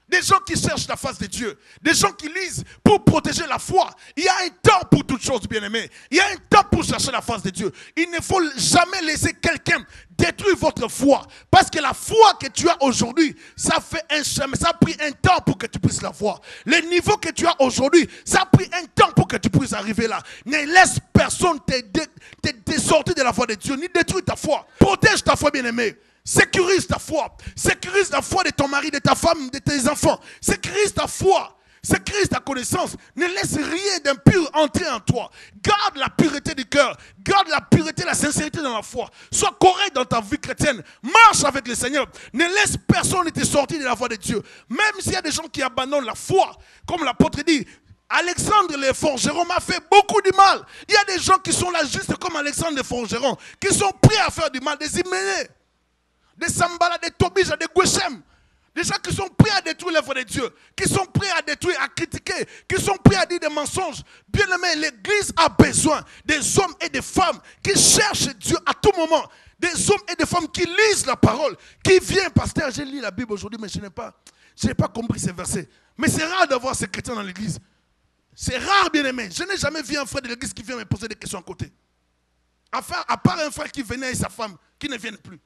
Des gens qui cherchent la face de Dieu. Des gens qui lisent pour protéger la foi. Il y a un temps pour toutes choses, bien-aimés. Il y a un temps pour chercher la face de Dieu. Il ne faut jamais laisser quelqu'un détruire votre foi. Parce que la foi que tu as aujourd'hui, ça fait un chemin. Ça a pris un temps pour que tu puisses la voir. Le niveau que tu as aujourd'hui, ça a pris un temps pour que tu puisses arriver là. Ne laisse personne te sortir de la foi de Dieu, ni détruire ta foi. Protège ta foi, bien-aimé. Sécurise ta foi. Sécurise la foi de ton mari, de ta femme, de tes enfants. Sécurise ta foi. Sécurise ta connaissance. Ne laisse rien d'impur entrer en toi. Garde la pureté du cœur. Garde la pureté, la sincérité dans la foi. Sois correct dans ta vie chrétienne. Marche avec le Seigneur. Ne laisse personne te sortir de la voie de Dieu. Même s'il y a des gens qui abandonnent la foi, comme l'apôtre dit, Alexandre le forgeron m'a fait beaucoup de mal. Il y a des gens qui sont là juste comme Alexandre le forgeron, qui sont prêts à faire du mal, des Hyménées, des Sambala, des Tobija, des Gweshem. Des gens qui sont prêts à détruire l'œuvre de Dieu, qui sont prêts à détruire, à critiquer, qui sont prêts à dire des mensonges. Bien aimé, l'Église a besoin des hommes et des femmes qui cherchent Dieu à tout moment. Des hommes et des femmes qui lisent la parole, qui viennent, pasteur, j'ai lu la Bible aujourd'hui, mais je n'ai pas compris ces versets. Mais c'est rare d'avoir ces chrétiens dans l'Église. C'est rare, bien aimé. Je n'ai jamais vu un frère de l'Église qui vient me poser des questions à côté. À part un frère qui venait et sa femme, qui ne viennent plus.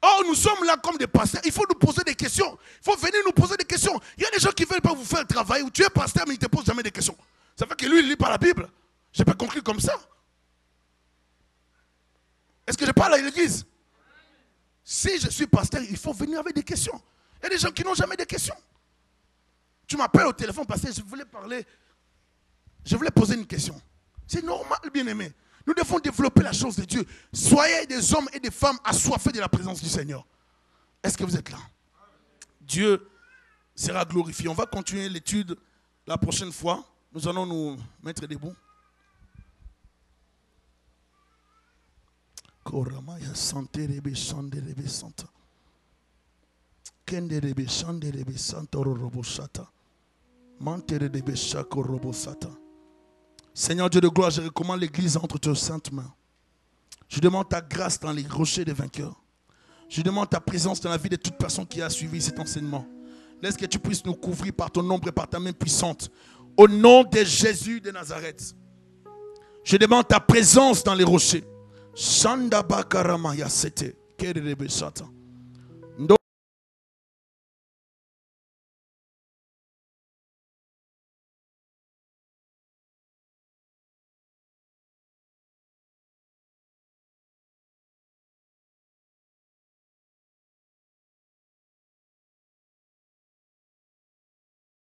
Oh, nous sommes là comme des pasteurs. Il faut nous poser des questions. Il faut venir nous poser des questions. Il y a des gens qui ne veulent pas vous faire travailler. Tu es pasteur, mais ils ne te posent jamais des questions. Ça fait que lui, il ne lit pas la Bible. Je peux conclure comme ça. Est-ce que je parle à l'église? Si je suis pasteur, il faut venir avec des questions. Il y a des gens qui n'ont jamais de questions. Tu m'appelles au téléphone, pasteur, je voulais poser une question. C'est normal, bien-aimé. Nous devons développer la chose de Dieu. Soyez des hommes et des femmes assoiffés de la présence du Seigneur. Est-ce que vous êtes là? Dieu sera glorifié. On va continuer l'étude la prochaine fois. Nous allons nous mettre debout. Seigneur Dieu de gloire, je recommande l'église entre tes saintes mains. Je demande ta grâce dans les rochers des vainqueurs. Je demande ta présence dans la vie de toute personne qui a suivi cet enseignement. Laisse que tu puisses nous couvrir par ton ombre et par ta main puissante. Au nom de Jésus de Nazareth. Je demande ta présence dans les rochers. Shanda bakarama yasete. Kerebe shata.